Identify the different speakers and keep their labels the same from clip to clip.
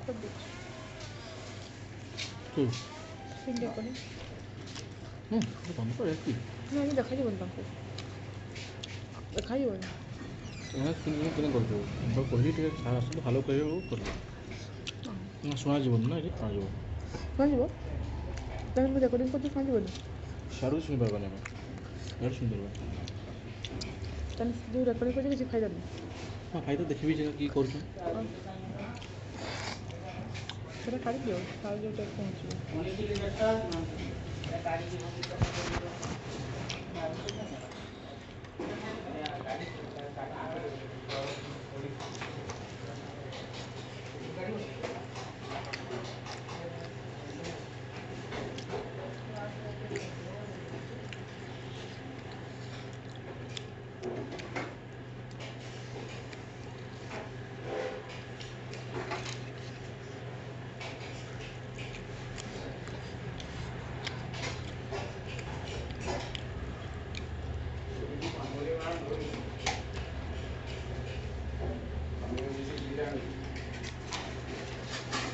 Speaker 1: খুব দিচ্ছি
Speaker 2: কি
Speaker 1: তিনটে করে
Speaker 2: বন্ধ করে কি
Speaker 1: না আমি দেখাই দেবো তাকে দেখাই দেবো না
Speaker 2: কিনে করবো করবি ঠিক আছে সারা আসলে ভালো করে করবো না শোনা জীবন না এটা শোনা জীবন
Speaker 1: শোনা যাব তাহলে আমি রেকর্ডিং করতে শোনা যাব না
Speaker 2: সারও শুনতে পারবে না আর শুনতে পারবে
Speaker 1: তাহলে শুধু রেকর্ডিং করতে কিছু ফায়দা নেই
Speaker 2: ହଁ ଭାଇ ତ ଦେଖିବି ଯେ କି କରୁଛ
Speaker 1: সেটা কাটি দিও তাহলে ওটা পৌঁছবে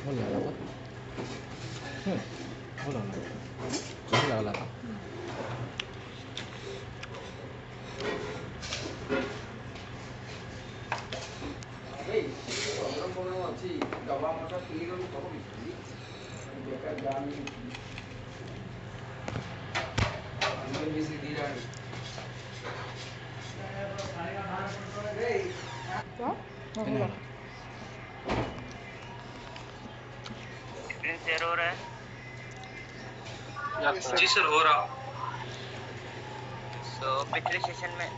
Speaker 2: ଭଲ ଲାଗିଲା ଭଲ ଲାଗିଲା
Speaker 3: शेयर हो रहा है
Speaker 4: जी सर हो रहा
Speaker 3: तो पिछले सेशन में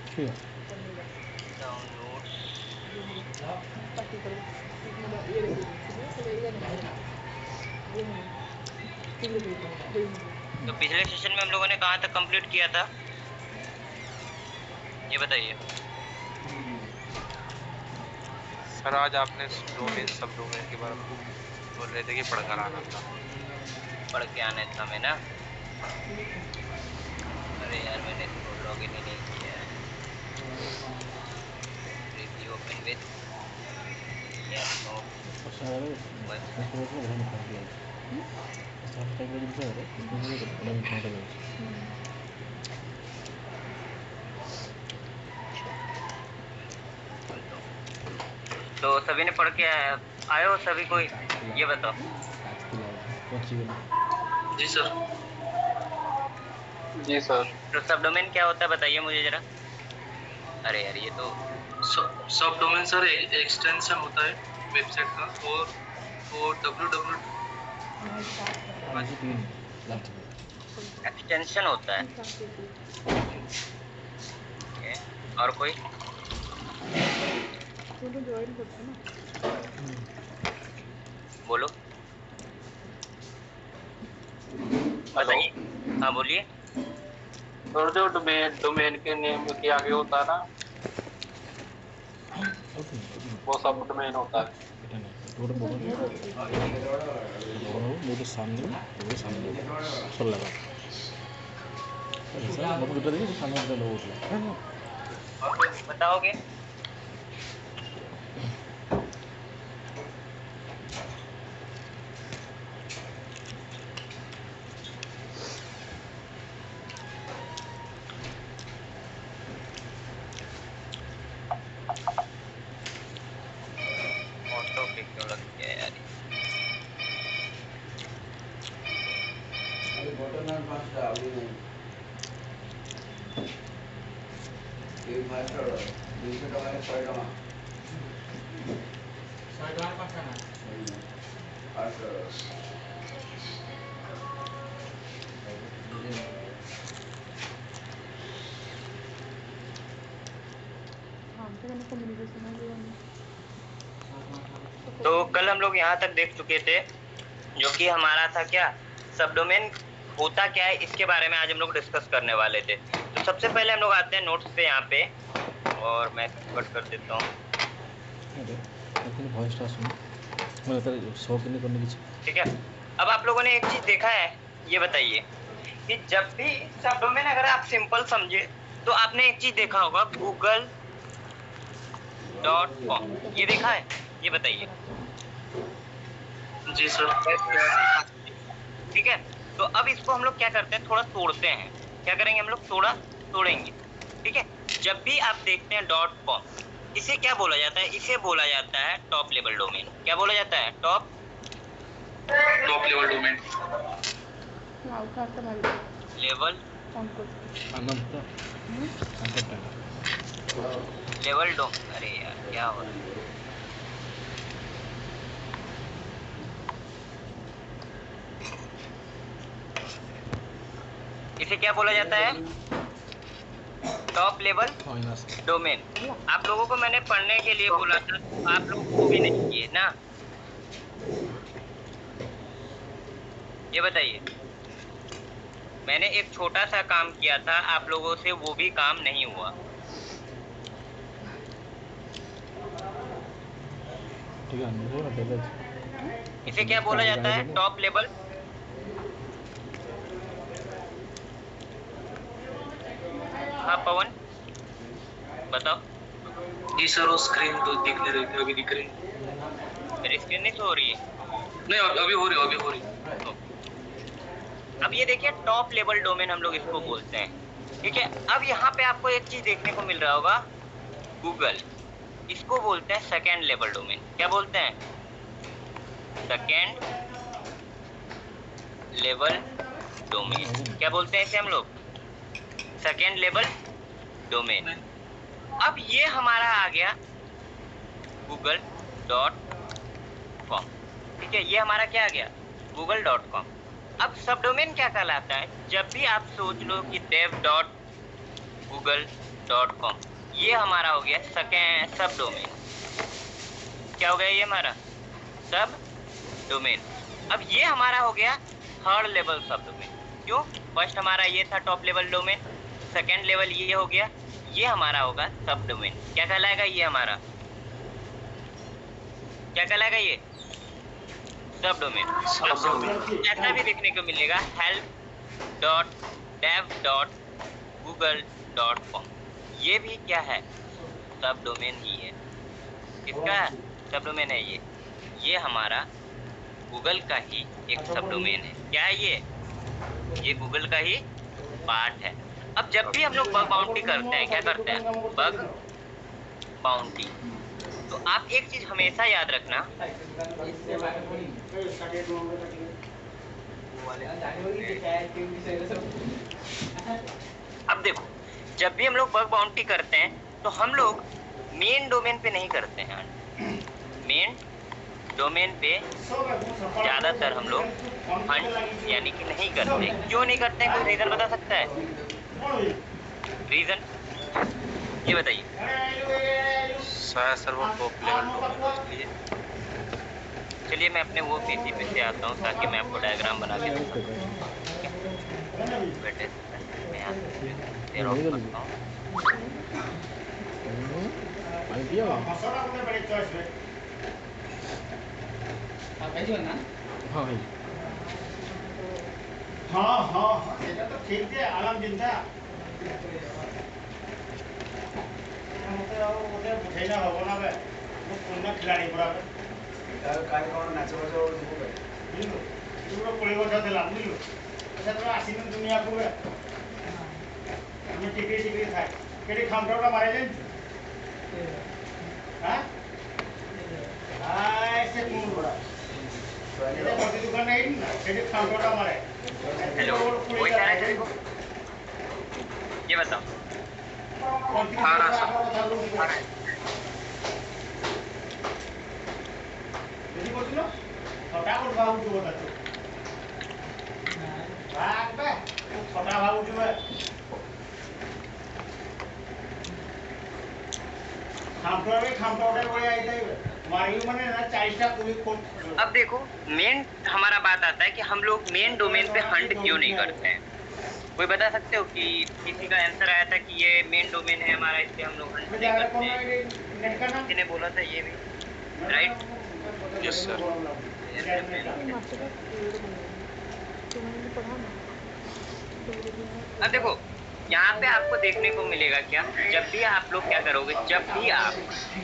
Speaker 2: ठीक है
Speaker 3: डाउनलोड्स तो पिछले सेशन में हम लोगों ने कहाँ तक कंप्लीट किया था ये बताइए
Speaker 4: सर आज आपने डोमेन सब डोमेन के बारे में बोल रहे थे कि पढ़कर आना था
Speaker 3: पढ़ के आने था मैं ना अरे यार मैंने लॉगिन ही नहीं किया है रिव्यू ओपन विद तो सभी ने पढ़ के आए हो सभी कोई ये बताओ
Speaker 4: जी सर
Speaker 3: तो सब डोमेन क्या होता है बताइए मुझे जरा अरे यार ये तो
Speaker 4: सब डोमेन सर एक्सटेंशन होता है वेबसाइट का और www
Speaker 3: एक्सटेंशन होता है ओके और कोई
Speaker 1: ज्वाइन करते ना
Speaker 3: बोलो बताइए हाँ बोलिए
Speaker 5: और जो डोमेन के नेम के आगे होता है ना वो सब डोमेन होता है
Speaker 2: मुझे सामने सब लगा देखिए सामने लोग
Speaker 3: और कोई बताओगे तो कल हम लोग यहाँ तक देख चुके थे जो कि हमारा था क्या सब डोमेन होता क्या है इसके बारे में आज हम लोग डिस्कस करने वाले थे। तो सबसे पहले हम लोग आते हैं नोट्स पे यहाँ पे और मैं कट कर देता हूँ ठीक है। अब आप लोगों ने एक चीज देखा है ये बताइए कि जब भी सब डोमेन अगर आप सिंपल समझे तो आपने एक चीज देखा होगा google.com, ये देखा है? ये बताइए।
Speaker 4: जी सर।
Speaker 3: ठीक है, तो अब इसको हम लोग क्या करते हैं, थोड़ा तोड़ते हैं। क्या करेंगे हम लोग, थोड़ा तोड़ेंगे। ठीक है, जब भी आप देखते हैं .com, इसे क्या बोला जाता है? इसे बोला जाता है टॉप लेवल डोमेन। क्या बोला जाता है? Top
Speaker 4: level domain.
Speaker 1: नाव का अर्थ भारी
Speaker 3: लेवल
Speaker 1: अंकुर
Speaker 2: अनंत
Speaker 3: लेवल डोम। अरे यार क्या हो रहा है? इसे क्या बोला जाता है? Top level domain. आप लोगों को मैंने पढ़ने के लिए बोला था, तो आप लोग वो भी नहीं किए ना। ये बताइए, मैंने एक छोटा सा काम किया था, आप लोगों से वो भी काम नहीं हुआ। इसे क्या बोला जाता है? Top level. हाँ पवन बताओ।
Speaker 4: जी सर, वो स्क्रीन तो दिख नहीं रही थी, अभी दिख रही।
Speaker 3: मेरी स्क्रीन नहीं शो हो रही है?
Speaker 4: नहीं, अभी हो रही, अभी हो रही।
Speaker 3: अब ये देखिए, टॉप लेवल डोमेन हम लोग इसको बोलते हैं। ठीक है, अब यहाँ पे आपको एक चीज देखने को मिल रहा होगा, गूगल। इसको बोलते हैं सेकेंड लेवल डोमेन। क्या बोलते हैं? Second level domain. क्या बोलते हैं इसे हम लोग? Second level domain. अब ये हमारा आ गया google.com। ठीक है, ये हमारा क्या आ गया? google.com। अब सब डोमेन क्या कहलाता है? जब भी आप सोच लो कि dev.google.com, ये हमारा हो गया सेकेंड सब डोमेन। क्या हो गया ये हमारा? सब डोमेन। अब ये हमारा हो गया थर्ड लेवल सब डोमेन। क्यों? फर्स्ट हमारा ये था top level domain, second level ये हो गया, ये हमारा होगा सब डोमेन। क्या कहलाएगा ये हमारा? क्या कहलाएगा ये? सब डोमेन। ऐसा भी देखने को मिलेगा help.dev.google.com, ये भी क्या है? सब डोमेन ही है। किसका सब डोमेन है ये हमारा गूगल का ही एक सब डोमेन है। क्या है ये गूगल का ही पार्ट है। अब जब भी हम लोग बग बाउंटी करते हैं, क्या करते हैं? Bug bounty. तो आप एक चीज हमेशा याद रखना, अब देखो, जब भी हम लोग बग बाउंटी करते हैं तो हम लोग मेन डोमेन पे नहीं करते हैं। मेन डोमेन पे ज्यादातर हम लोग हंट यानी कि नहीं करते। क्यों नहीं करते? कोई रीजन बता सकता है? रीजन ये बताइए।
Speaker 4: शायद सर वो टॉप लेवल डोमेन, इसलिए।
Speaker 3: चलिए मैं अपने वो पीसी पे से आता हूँ ताकि मैं आपको डायग्राम बना के दूँ। बेटे मैं यहाँ से ऑफ करता हूँ।
Speaker 6: हाँ এটা তো ঠিক যে আলাম চিন্তা ওদের বুঝাই না হবো না কোন খিলাড়ি পড়াবে কাজ কোন নাচ বাজা বুঝবে বুঝলো এগুলো পড়ে বসা দিলাম বুঝলো আচ্ছা তোরা আসিন দুনিয়া করবে আমি টিকে খাই কেটে খামটাওটা মারা যান হ্যাঁ সে কোন বড়া এটা বড় দোকান নাই না কেটে খামটাওটা মারে।
Speaker 3: हेलो कोई कह रहा है को? ये बताओ। अब देखो, मेन हमारा बात आता है कि हम लोग मेन डोमेन पे हंट क्यों नहीं करते हैं। कोई बता सकते हो कि किसी का आंसर आया था कि ये मेन डोमेन है हमारा, इसलिए हम लोग हंट नहीं करते हैं? किसी ने बोला था ये भी, राइट?
Speaker 4: Yes sir.
Speaker 3: अब देखो, यहाँ पे आपको देखने को मिलेगा क्या, जब भी आप लोग क्या करोगे, जब भी आप,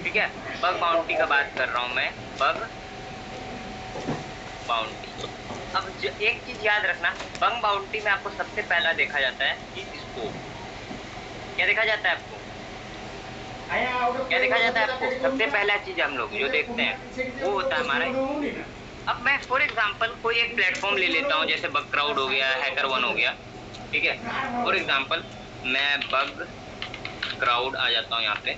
Speaker 3: ठीक है, बग बाउंटी का बात कर रहा हूँ मैं, बग बाउंटी। अब एक चीज याद रखना, बग बाउंटी में आपको सबसे पहला देखा जाता है कि स्कोप। क्या देखा जाता है आपको, क्या देखा जाता है आपको? सबसे पहला चीज हम लोग जो देखते हैं वो होता है हमारा। अब मैं फॉर एग्जांपल कोई एक प्लेटफॉर्म ले लेता हूँ, जैसे बग क्राउड हो गया, हैकर1 हो गया, ठीक है। फॉर एग्जांपल मैं बग क्राउड आ जाता हूँ यहाँ पे,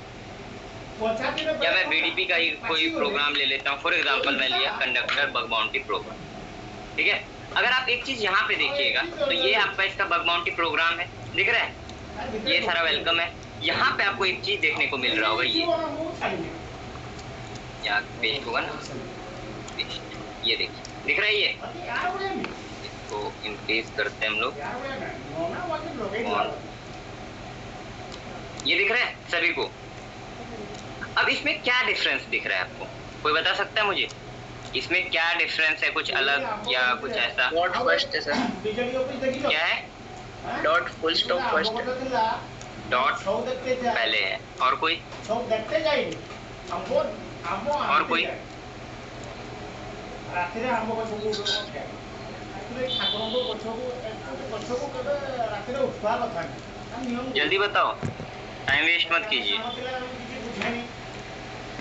Speaker 3: या मैं बीडीपी का ही कोई प्रोग्राम ले लेता हूँ। फॉर एग्जांपल मैं लिया कंडक्टर बग बाउंटी प्रोग्राम, ठीक है। अगर आप एक चीज यहाँ पे देखिएगा तो ये आपका इसका बग बाउंटी प्रोग्राम है, दिख रहा है, ये सारा वेलकम है। यहाँ पे आपको एक चीज देखने को मिल रहा होगा, ये यहाँ पेस्ट होगा ना, ये देखिए, दिख रहा है ये, इसको इंक्रीज करते हैं हम लोग, ये दिख रहा है सभी को। अब इसमें क्या डिफरेंस दिख रहा है आपको, कोई बता सकता है मुझे इसमें क्या डिफरेंस है, कुछ अलग या कुछ ऐसा?
Speaker 7: डॉट फर्स्ट है सर,
Speaker 3: क्या है?
Speaker 7: Dot full stop first,
Speaker 3: dot पहले है, और कोई? और कोई? जल्दी बताओ, टाइम वेस्ट मत कीजिए।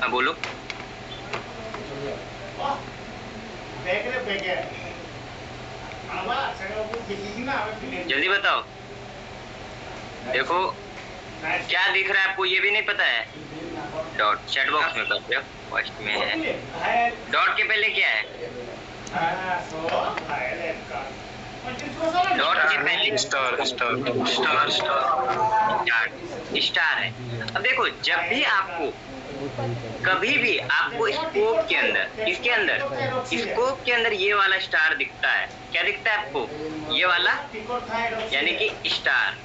Speaker 3: हाँ बोलो। जल्दी बताओ, देखो क्या दिख रहा है आपको, ये भी नहीं पता है? डॉट चैट बॉक्स में करते हो, फर्स्ट में है, डॉट के पहले क्या है? डॉट के पहले
Speaker 4: star star star star
Speaker 3: star है। अब देखो, जब भी आपको कभी भी आपको स्कोप के अंदर, इसके अंदर स्कोप के अंदर ये वाला स्टार दिखता है, क्या दिखता है आपको? ये वाला, यानी कि स्टार,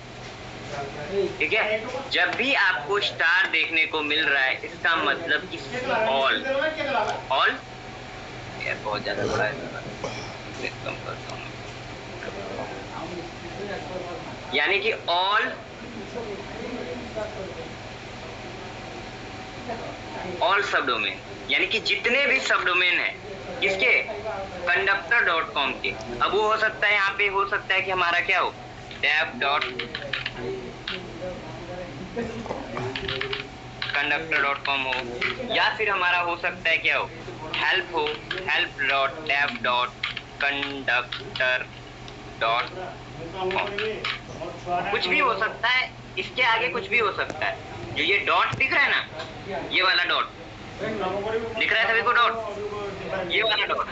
Speaker 3: ठीक है। जब भी आपको स्टार देखने को मिल रहा है, इसका मतलब कि ऑल यार बहुत ज्यादा बड़ा है, कम करता हूँ, यानी कि ऑल सब डोमेन, यानी कि जितने भी सब डोमेन है किसके, conductor.com के। अब वो हो सकता है, यहाँ पे हो सकता है कि हमारा क्या हो, conductor.com हो, या फिर हमारा हो सकता है क्या हो, help हो, help.dev.conductor.com, कुछ भी हो सकता है, इसके आगे कुछ भी हो सकता है। जो ये डॉट दिख रहा है ना, ये वाला डॉट दिख रहा है सभी को, डॉट, ये वाला डॉट,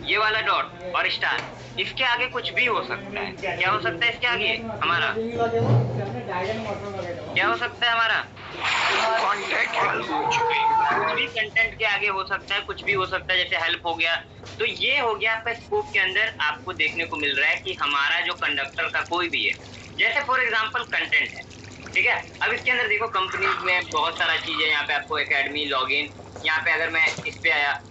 Speaker 3: ये वाला डॉट और स्टार, इसके आगे कुछ भी हो सकता है। क्या हो सकता है इसके आगे हमारा, क्या हो सकता है हमारा कंटेंट के आगे हो सकता है, कुछ भी हो सकता है, जैसे हेल्प हो गया। तो ये हो गया आपका स्कोप के अंदर आपको देखने को मिल रहा है कि हमारा जो कंडक्टर का कोई भी है, जैसे फॉर एग्जांपल कंटेंट है, ठीक है। अब इसके अंदर देखो कंपनीज में बहुत सारा चीज है, यहाँ पे आपको एकेडमी, लॉगिन, यहाँ पे अगर मैं इस पे आया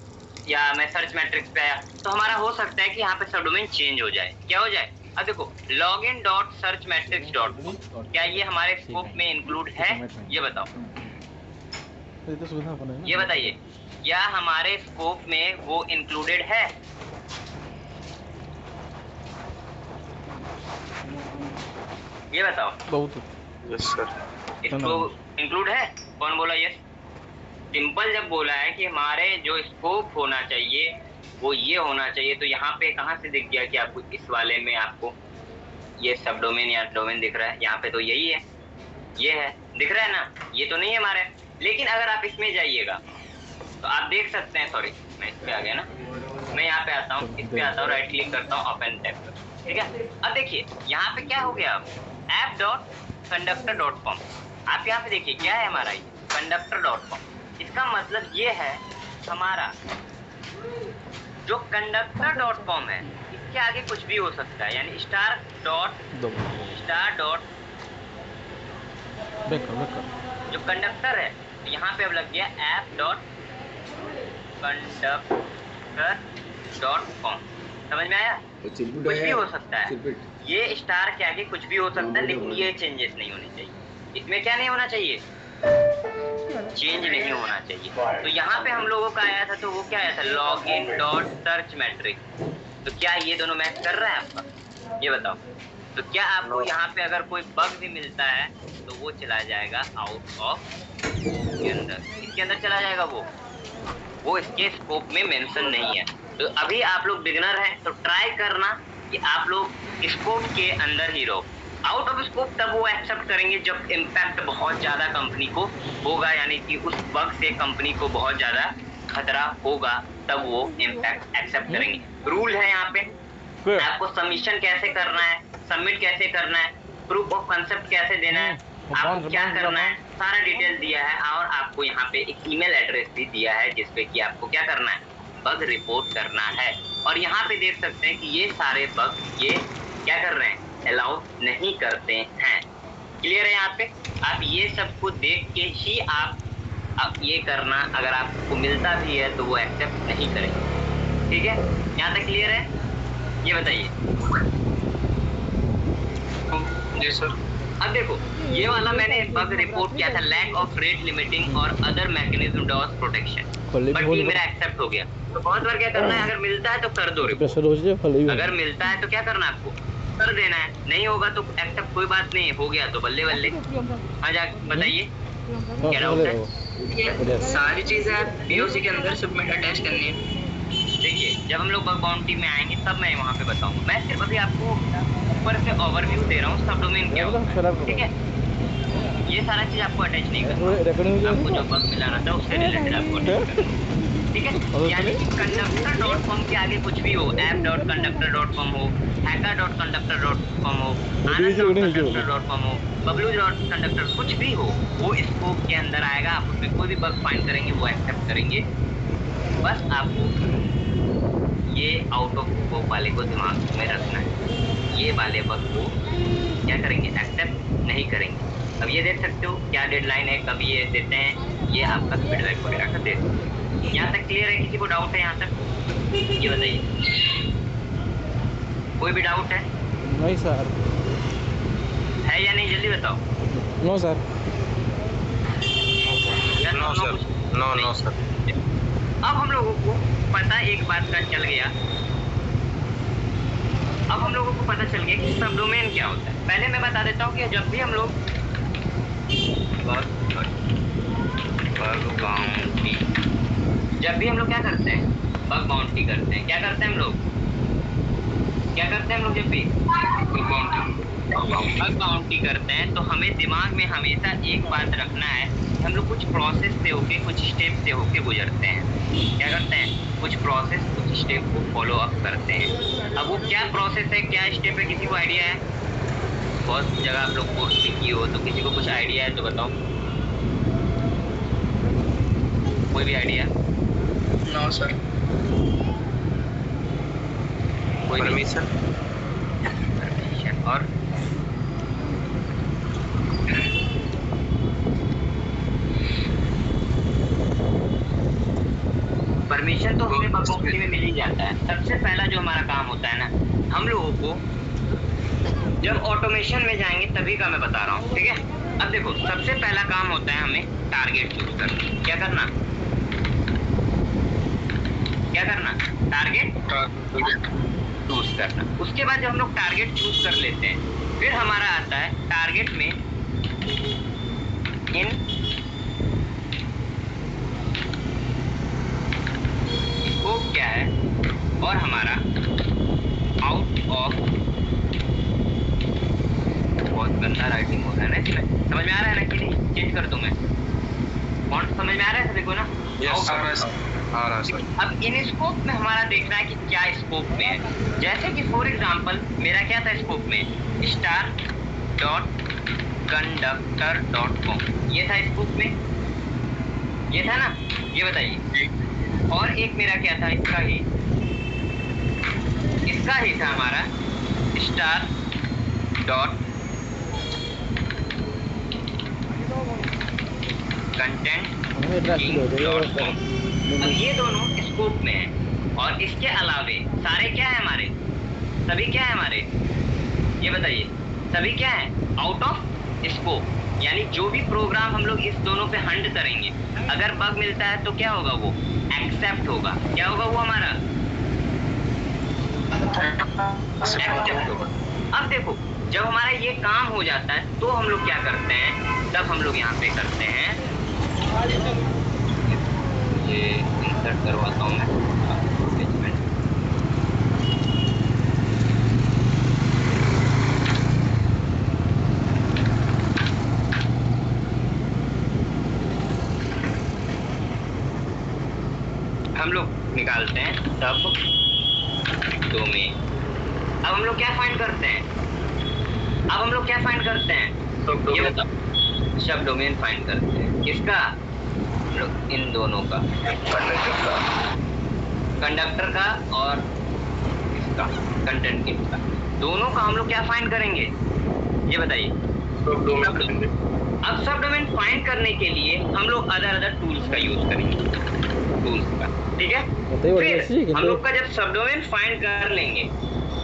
Speaker 3: या मैं सर्च मैट्रिक्स पे आया तो हमारा हो सकता है कि यहाँ पे सब डोमेन चेंज हो जाए। क्या हो जाए? अब देखो login.searchmetrics.com, क्या ये हमारे स्कोप में इंक्लूड है? ये बताओ, ये बताइए, क्या हमारे स्कोप में वो इंक्लूडेड है? ये बताओ।
Speaker 2: बहुत।
Speaker 4: Yes sir.
Speaker 3: इसको इंक्लूड है? कौन बोला यस? सिंपल जब बोला है कि हमारे जो स्कोप होना चाहिए वो ये होना चाहिए, तो यहाँ पे कहाँ से दिख गया कि आपको इस वाले में आपको ये सब डोमेन या डोमेन दिख रहा है? यहाँ पे तो यही है, ये है, दिख रहा है ना, ये तो नहीं है हमारे। लेकिन अगर आप इसमें जाइएगा तो आप देख सकते हैं, सॉरी मैं इस पे आ गया ना, मैं यहाँ पे आता हूँ, इस पे आता हूँ, राइट क्लिक करता हूँ, ओपन टैब, ठीक है। अब देखिए यहाँ पे क्या हो गया, app.conductor.com, आप यहाँ पे देखिए क्या है हमारा, ये conductor.com। इसका मतलब ये है हमारा जो conductor.com है, इसके आगे कुछ भी हो सकता है, यानी स्टार डॉट जो कंडक्टर है, यहाँ पे अब लग गया app.conductor.com। समझ में आया? कुछ भी हो सकता है, ये स्टार के आगे कुछ भी हो सकता है, लेकिन ये चेंजेस नहीं होने चाहिए। इसमें क्या नहीं होना चाहिए, चेंज नहीं होना चाहिए। तो यहाँ पे हम लोगों का आया था, तो वो क्या आया था, लॉगिन डॉट सर्च मैट्रिक्स। तो क्या ये दोनों मैच कर रहा है आपका, ये बताओ। तो क्या आपको यहाँ पे अगर कोई बग भी मिलता है तो वो चला जाएगा आउट ऑफ के अंदर, इसके अंदर चला जाएगा, वो इसके स्कोप में मेंशन नहीं है। तो अभी आप लोग बिगिनर हैं तो ट्राई करना कि आप लोग स्कोप के अंदर ही रहो। आउट ऑफ स्कोप तब वो एक्सेप्ट करेंगे जब इम्पैक्ट बहुत ज्यादा कंपनी को होगा, यानी कि उस बग से कंपनी को बहुत ज्यादा खतरा होगा, तब वो इम्पैक्ट एक्सेप्ट करेंगे। रूल है यहाँ पे, आपको सबमिशन कैसे करना है, सबमिट कैसे करना है, प्रूफ ऑफ कंसेप्ट कैसे देना है, आपको क्या करना है, सारा डिटेल दिया है। और आपको यहाँ पे एक ईमेल एड्रेस भी दिया है जिसपे कि आपको क्या करना है, बग रिपोर्ट करना है। और यहाँ पे देख सकते हैं कि ये सारे बग ये क्या कर रहे हैं, अलाउ नहीं करते हैं। क्लियर है? यहाँ पे आप ये सब को देख के ही आप ये करना, अगर आपको मिलता भी है तो वो एक्सेप्ट नहीं करेंगे। ठीक है, यहाँ तक क्लियर है? ये बताइए।
Speaker 4: जी सर।
Speaker 3: अब देखो ये वाला मैंने बग रिपोर्ट किया था, लैक ऑफ रेट लिमिटिंग और other mechanism DoS protection, but ये मेरा एक्सेप्ट हो गया। तो बहुत बार क्या करना है, अगर मिलता है तो कर दो रिपोर्ट, अगर मिलता है तो क्या करना है, आपको कर देना है, नहीं होगा तो एक्सेप्ट, कोई बात नहीं, हो गया तो बल्ले बल्ले। हाँ जा बताइए क्या डाउट है?
Speaker 7: सारी चीजें आप पीओसी के अंदर सबमिट अटैच करनी है।
Speaker 3: देखिए जब हम लोग बग बाउंटी में आएंगे तब मैं वहाँ पे बताऊंगा। मैं सिर्फ अभी आपको ऊपर से ओवरव्यू दे रहा हूँ, सब डोमेन क्या होता है, ठीक है? ये सारा चीज आपको अटैच नहीं करना, आपको जो बग मिलाना था उससे रिलेटेड आपको अटैच करना, ठीक है? यानी कि conductor.com के आगे कुछ भी हो, app.conductor.com हो, hacker.conductor.com हो, anand.conductor.com हो, bablu.conductor, कुछ भी हो, वो स्कोप के अंदर आएगा। आप उसमें कोई भी बग फाइंड करेंगे वो एक्सेप्ट करेंगे। बस आपको ये आउट ऑफ स्कोप वाले को दिमाग में रखना है, ये वाले बग को क्या करेंगे, एक्सेप्ट नहीं करेंगे। अब ये देख सकते हो क्या डेडलाइन है, कब ये देते हैं, ये आपका फीडबैक वगैरह का दे। यहाँ तक क्लियर है? किसी को डाउट है यहाँ तक, ये बताइए। कोई भी डाउट है?
Speaker 2: नहीं सर।
Speaker 3: है या नहीं, जल्दी बताओ।
Speaker 2: No sir.
Speaker 3: No sir, no sir. अब हम लोगों को पता एक बात का चल गया, अब हम लोगों को पता चल गया कि सब डोमेन क्या होता है। पहले मैं बता देता हूँ कि जब भी हम लोग बग बाउंटी, जब भी हम लोग क्या करते हैं, बग बाउंटी करते हैं, क्या करते हैं हम लोग, क्या करते हैं हम लोग, जब भी बग बाउंटी करते हैं तो हमें दिमाग में हमेशा एक बात रखना है, हम लोग कुछ प्रोसेस से होके, कुछ स्टेप से होके गुजरते हैं। क्या करते हैं, कुछ प्रोसेस, कुछ स्टेप को फॉलो अप करते हैं। अब वो क्या प्रोसेस है, क्या स्टेप है, किसी को आइडिया है? बहुत जगह आप लोग कोर्स भी किए हो, तो किसी को कुछ आइडिया है तो बताओ। कोई भी आइडिया?
Speaker 7: No sir.
Speaker 3: परमिशन और परमिशन तो हमें बग बाउंटी में मिल ही जाता है। सबसे पहला जो हमारा काम होता है ना, हम लोगों को जब ऑटोमेशन में जाएंगे तभी का मैं बता रहा हूँ, ठीक है? अब देखो सबसे पहला काम होता है हमें टारगेट चूज करना। क्या करना, क्या करना, टारगेट चूज करना। उसके बाद जब हम लोग टारगेट चूज कर लेते हैं, फिर हमारा आता है टारगेट में इन स्कोप क्या है और हमारा आउट ऑफ, बहुत गंदा राइटिंग हो रहा है ना इसमें, समझ में आ रहा है ना कि नहीं? चेंज कर दूं मैं फॉन्ट, समझ में आ रहा है सभी को ना?
Speaker 4: यस सर, आ रहा है सर।
Speaker 3: अब इन स्कोप में हमारा देखना है कि क्या स्कोप में है। जैसे कि फॉर एग्जांपल मेरा क्या था स्कोप में, star.conductor.com, ये था स्कोप में, ये था ना? ये बताइए। और एक मेरा क्या था, इसका ही था हमारा star.content.com। अब ये दोनों स्कोप में है, और इसके अलावे सारे क्या है हमारे, सभी क्या है हमारे ये बताइए सभी क्या है, आउट ऑफ स्कोप, यानी जो भी प्रोग्राम हम लोग इस दोनों पे हंट करेंगे, अगर बग मिलता है तो क्या होगा, वो एक्सेप्ट होगा। क्या होगा वो हमारा एक्सेप्ट होगा। अब देखो जब हमारा ये काम हो जाता है तो हम लोग क्या करते हैं, तब हम लोग यहाँ पे करते हैं, ये इंसर्ट करवाता हूँ मैं हम लोग निकालते हैं सब डोमेन। अब हम लोग क्या फाइंड करते हैं, अब हम लोग क्या फाइंड करते हैं, ये बताओ, सब डोमेन फाइंड करते हैं। किसका, हम लोग इन दोनों का, कंडक्टर का और इसका कंटेंट किट का, दोनों का हम लोग क्या फाइंड करेंगे, ये बताइए। अब सब डोमेन फाइंड करने के लिए हम लोग अदर टूल्स का यूज करेंगे, टूल्स का, ठीक है। फिर हम लोग का जब सब डोमेन फाइंड कर लेंगे,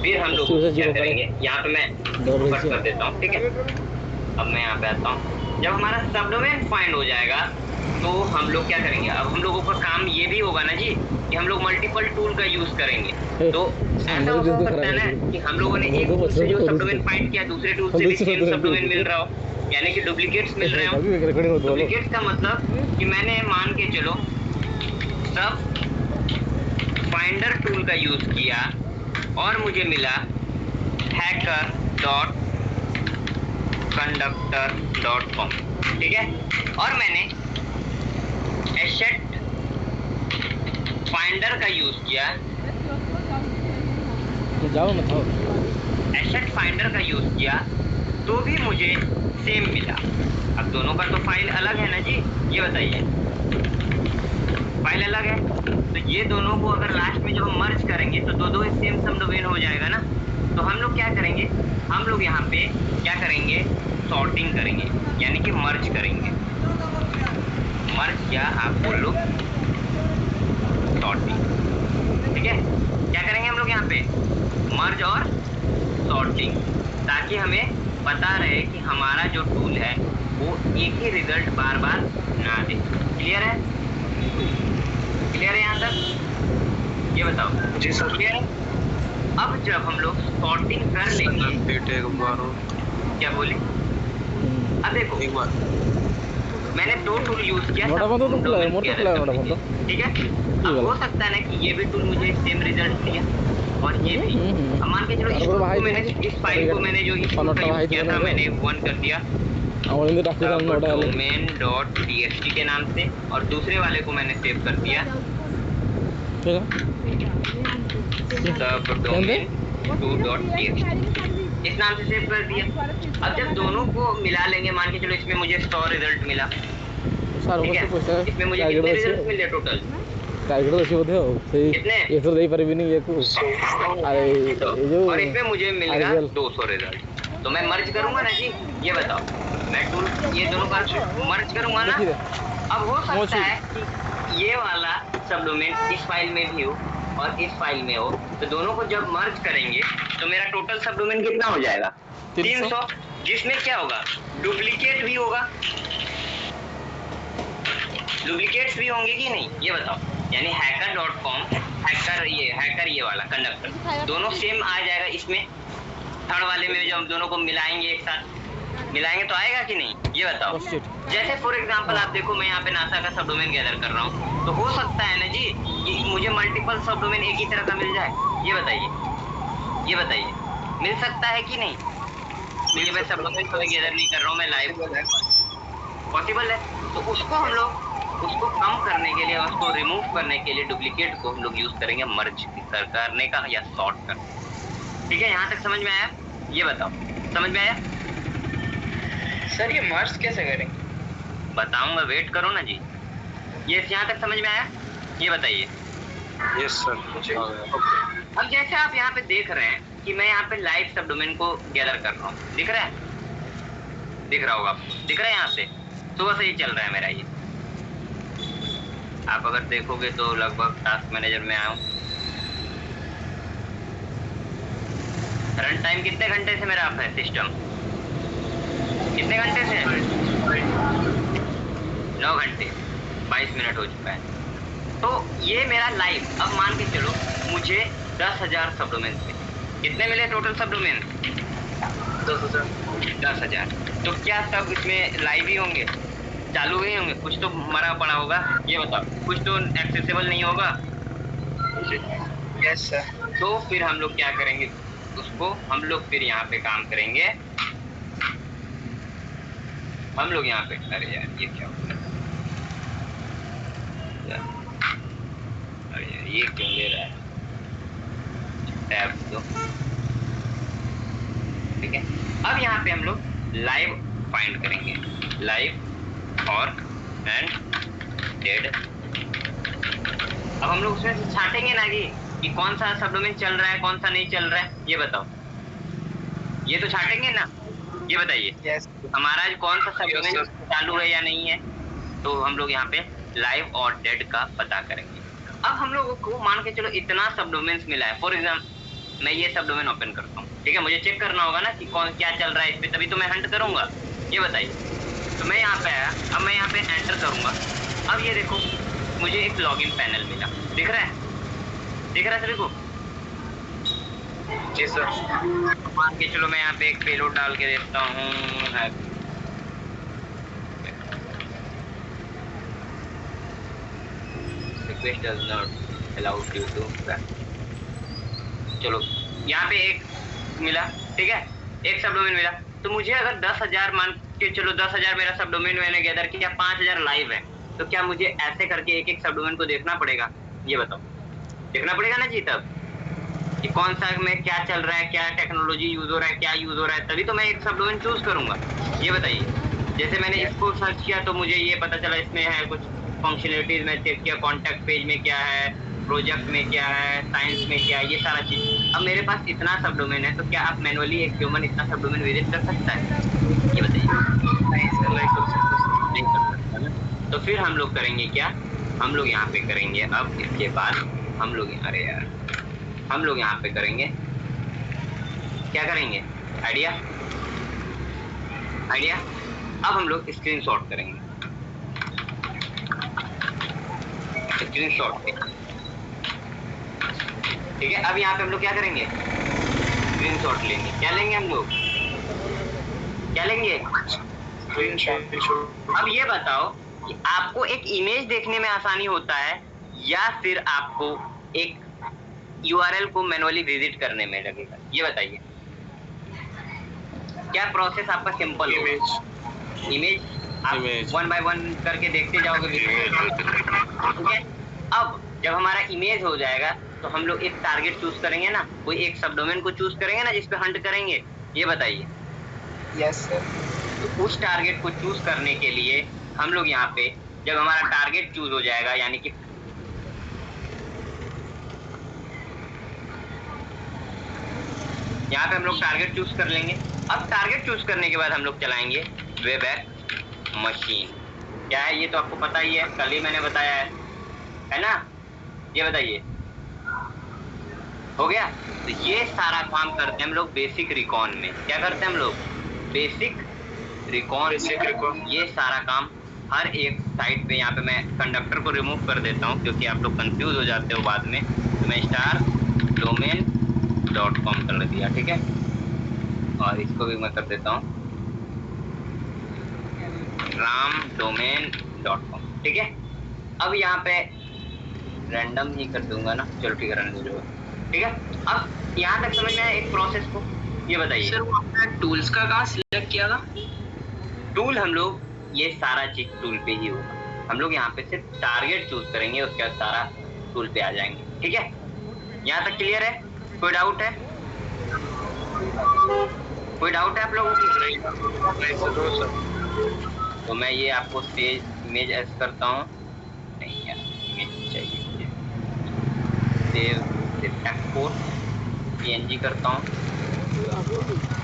Speaker 3: फिर हम लोग क्या करेंगे, यहाँ पे मैं कट कर देता हूँ, ठीक है। अब मैं यहाँ पे आता हूँ, जब हमारा सब डोमेन फाइंड हो जाएगा तो हम लोग क्या करेंगे, अब हम लोगों का काम ये भी होगा ना जी कि हम लोग मल्टीपल टूल का यूज करेंगे। तो ऐसा हो सकता है ना कि हम लोगों ने एक टूल से जो सब डोमेन फाइंड किया, दूसरे टूल से भी सेम सब डोमेन मिल रहा हो, यानी कि डुप्लीकेट्स मिल रहे हो। डुप्लीकेट्स का मतलब कि मैंने मान के चलो सब फाइंडर टूल का यूज किया और मुझे मिला hacker.conductor.com, ठीक है। और मैंने एसेट फाइंडर का यूज किया, एसेट फाइंडर का यूज किया तो भी मुझे सेम मिला। अब दोनों का तो फाइल अलग है ना जी, ये बताइए, फाइल अलग है, तो ये दोनों को अगर लास्ट में जब हम मर्ज करेंगे तो दो सेम सब डोमेन हो जाएगा ना। तो हम लोग क्या करेंगे, हम लोग यहाँ पे क्या करेंगे, सॉर्टिंग करेंगे, यानी कि मर्ज करेंगे। मर्ज क्या आप बोल लो, सॉर्टिंग, ठीक है। क्या करेंगे हम लोग यहाँ पे, मर्ज और सॉर्टिंग, ताकि हमें पता रहे कि हमारा जो टूल है वो एक ही रिजल्ट बार बार ना दे। क्लियर है, क्लियर है यहाँ तक, ये बताओ जी सर, क्लियर है। अब जब हम लोग सॉर्टिंग कर लेंगे, क्या बोले, अब देखो एक बार मैंने दो टूल यूज किया, ठीक है। अब हो सकता है ना कि ये भी टूल मुझे सेम रिजल्ट दिया और ये भी। अब मान के चलो इस फाइल को मैंने जो इस टूल का यूज किया था मैंने 1 कर दिया domain.txt के नाम से, और दूसरे वाले को मैंने सेव कर दिया subdomain2.txt, इस नाम से सेव कर दिया। अब जब दोनों को मिला लेंगे, मान के चलो इसमें मुझे 100 रिजल्ट मिला, ठीक है, इसमें मुझे कितने रिजल्ट मिले टोटल, कितने, और इसमें मुझे मिलेगा 200 रिजल्ट। तो मैं मर्ज करूंगा ना जी, ये बताओ, मैं टूल ये दोनों का मर्ज करूंगा ना। अब हो सकता है कि ये वाला सब डोमेन इस फाइल में भी हो और इस फाइल में हो, तो दोनों को जब मर्ज करेंगे तो मेरा टोटल सब डोमेन कितना हो जाएगा, 300, जिसमें क्या होगा, डुप्लीकेट भी होगा, डुप्लीकेट्स भी होंगे कि नहीं, ये बताओ। यानी hacker.com, हैकर ये वाला कंडक्टर, दोनों सेम आ जाएगा इसमें। थर्ड वाले में जब दोनों को मिलाएंगे, एक साथ मिलाएंगे तो आएगा कि नहीं, ये बताओ। जैसे फॉर एग्जांपल आप देखो, मैं यहाँ पे नासा का सब डोमेन गैदर कर रहा हूँ, तो हो सकता है ना जी कि मुझे मल्टीपल सब डोमेन एक ही तरह का मिल जाए, ये बताइए, ये बताइए, मिल सकता है कि नहीं। तो मैं सब डोमेन को गैदर नहीं कर रहा हूँ, मैं लाइव, पॉसिबल है। तो उसको हम लोग, उसको कम करने के लिए, उसको रिमूव करने के लिए डुप्लीकेट को हम लोग यूज करेंगे मर्ज करने का या सॉर्ट करने। ठीक है, यहाँ तक समझ में आया, ये बताओ, समझ में आया
Speaker 7: सर? ये मर्ज कैसे करेंगे?
Speaker 3: बताऊंगा, वेट करो ना जी। ये यहाँ तक समझ में आया, ये बताइए।
Speaker 5: Yes sir.
Speaker 3: अब जैसे आप यहाँ पे देख रहे हैं कि मैं यहाँ पे लाइव सब डोमेन को गैदर कर रहा हूँ, दिख रहा है, दिख रहा होगा आपको, दिख रहा है। यहाँ से सुबह से ही चल रहा है मेरा ये। आप अगर देखोगे तो लगभग टास्क मैनेजर में आया हूँ, रन टाइम कितने घंटे से मेरा आप है सिस्टम? कितने घंटे से? 9 घंटे 22 मिनट हो चुका है। तो ये मेरा लाइव, अब मान के चलो मुझे 10,000 सबडोमेन मिले। कितने मिले टोटल सबडोमेन? 10,000। तो क्या सब इसमें लाइव ही होंगे, चालू ही होंगे? कुछ तो मरा पड़ा होगा, ये बताओ। कुछ तो एक्सेसिबल नहीं होगा।
Speaker 7: Yes sir.
Speaker 3: तो फिर हम लोग क्या करेंगे, उसको हम लोग फिर यहाँ पे काम करेंगे। हम लोग यहाँ पे, अरे यार ये क्या होता है, अरे यार ये क्यों ले रहा है, टैब दो। ठीक है, अब यहाँ पे हम लोग लाइव फाइंड करेंगे, लाइव और एंड डेड। अब हम लोग उसमें से छाटेंगे ना कि कौन सा सबडोमेन चल रहा है, कौन सा नहीं चल रहा है, ये बताओ। ये तो छाटेंगे ना, ये बताइए।
Speaker 7: यस।
Speaker 3: हमारा कौन सा सबडोमेन चालू है या नहीं है, तो हम लोग यहाँ पे लाइव और डेड का पता करेंगे। अब हम लोगों को मान के चलो इतना सबडोमेन्स मिला है। फॉर एग्जाम्पल मैं ये सबडोमेन ओपन करता हूँ, ठीक है, मुझे चेक करना होगा ना कि कौन क्या चल रहा है इस पे, तभी तो मैं हंट करूंगा। ये बताइए, तो मैं यहाँ पे आया, अब मैं यहाँ पे एंटर करूंगा। अब ये देखो मुझे एक लॉगिन पैनल मिला, दिख रहा है? दिख रहा है सभी को?
Speaker 7: जी सर।
Speaker 3: मान के चलो मैं यहाँ पे एक पेलोड डाल के देखता हूँ। Request does not allow you to back. चलो यहाँ पे एक मिला, ठीक है, एक सबडोमेन मिला। तो मुझे अगर 10,000 मान के चलो 10,000 मेरा सबडोमेन मैंने गैदर किया, 5,000 लाइव है, तो क्या मुझे ऐसे करके एक एक सबडोमेन को देखना पड़ेगा? ये बताओ, देखना पड़ेगा ना जी, तब कि कौन सा में क्या चल रहा है, क्या टेक्नोलॉजी यूज हो रहा है, क्या यूज हो रहा है, तभी तो मैं एक सबडोमेन चूज करूंगा। ये बताइए, जैसे मैंने इसको सर्च किया तो मुझे ये पता चला इसमें है कुछ फंक्शनलिटीज, में चेक किया कॉन्टैक्ट पेज में क्या है, प्रोजेक्ट में क्या है, साइंस में क्या है, ये सारा चीज। अब मेरे पास इतना सबडोमेन है, तो क्या आप मैनुअली एक ह्यूमन इतना सबडोमेन विजिट कर सकता है? ये बताइए। नहीं सर, नहीं कर सकता ना। तो फिर हम लोग करेंगे क्या, हम लोग यहाँ पे करेंगे, अब इसके बाद हम लोग, अरे यार हम लोग यहाँ पे करेंगे, क्या करेंगे, आइडिया। अब हम लोग स्क्रीनशॉट करेंगे, स्क्रीनशॉट। ठीक है, अब यहाँ पे हम लोग क्या करेंगे, स्क्रीनशॉट लेंगे। क्या लेंगे हम लोग, क्या लेंगे, स्क्रीनशॉट। अब ये बताओ कि आपको एक इमेज देखने में आसानी होता है या फिर आपको एक URL को मैनुअली विजिट करने में लगेगा? ये बताइए, क्या प्रोसेस आपका सिंपल होगा? इमेज आप 1 by 1 करके देखते जाओगे, ठीक है। अब जब हमारा इमेज हो जाएगा तो हम लोग एक टारगेट चूज करेंगे ना, कोई एक सबडोमेन को चूज करेंगे ना जिसपे हंट करेंगे। ये बताइए।
Speaker 7: Yes sir.
Speaker 3: तो उस टारगेट को चूज करने के लिए हम लोग यहाँ पे, जब हमारा टारगेट चूज हो जाएगा, यानी कि यहाँ पे हम लोग टारगेट चूज कर लेंगे। अब टारगेट चूज करने के बाद हम लोग चलाएंगे वेब एप मशीन। क्या है ये तो आपको पता ही है, कल ही मैंने बताया है ना। ये बताइए, हो गया। तो ये सारा काम करते हैं हम लोग बेसिक रिकॉन में। क्या करते हैं हम लोग, बेसिक रिकॉन। ये सारा काम हर एक साइट पे, यहाँ पे मैं कंडक्टर को रिमूव कर देता हूँ क्योंकि आप लोग कंफ्यूज हो जाते हो बाद में। तो मैं stardomain.com कर दिया, ठीक है, और इसको भी मैं कर देता हूँ ramdomain.com, ठीक है। अब यहाँ पे रैंडम ही कर दूंगा ना, चलो ठीक है, रैंडम, ठीक है। अब यहाँ तक समझ में आया एक प्रोसेस को। ये बताइए
Speaker 7: सर, वो आपने टूल्स का कहाँ सिलेक्ट किया था?
Speaker 3: टूल हम लोग, ये सारा चीज टूल पे ही होगा। हम लोग यहाँ पे सिर्फ टारगेट चूज करेंगे, उसके बाद सारा टूल पे आ जाएंगे, ठीक है। यहाँ तक क्लियर है? कोई डाउट है? कोई डाउट है आप लोगों की? तो मैं ये आपको इमेज एस करता हूँ, नहीं यार इमेज चाहिए मुझे, सेव एक्सपोर्ट PNG करता हूँ,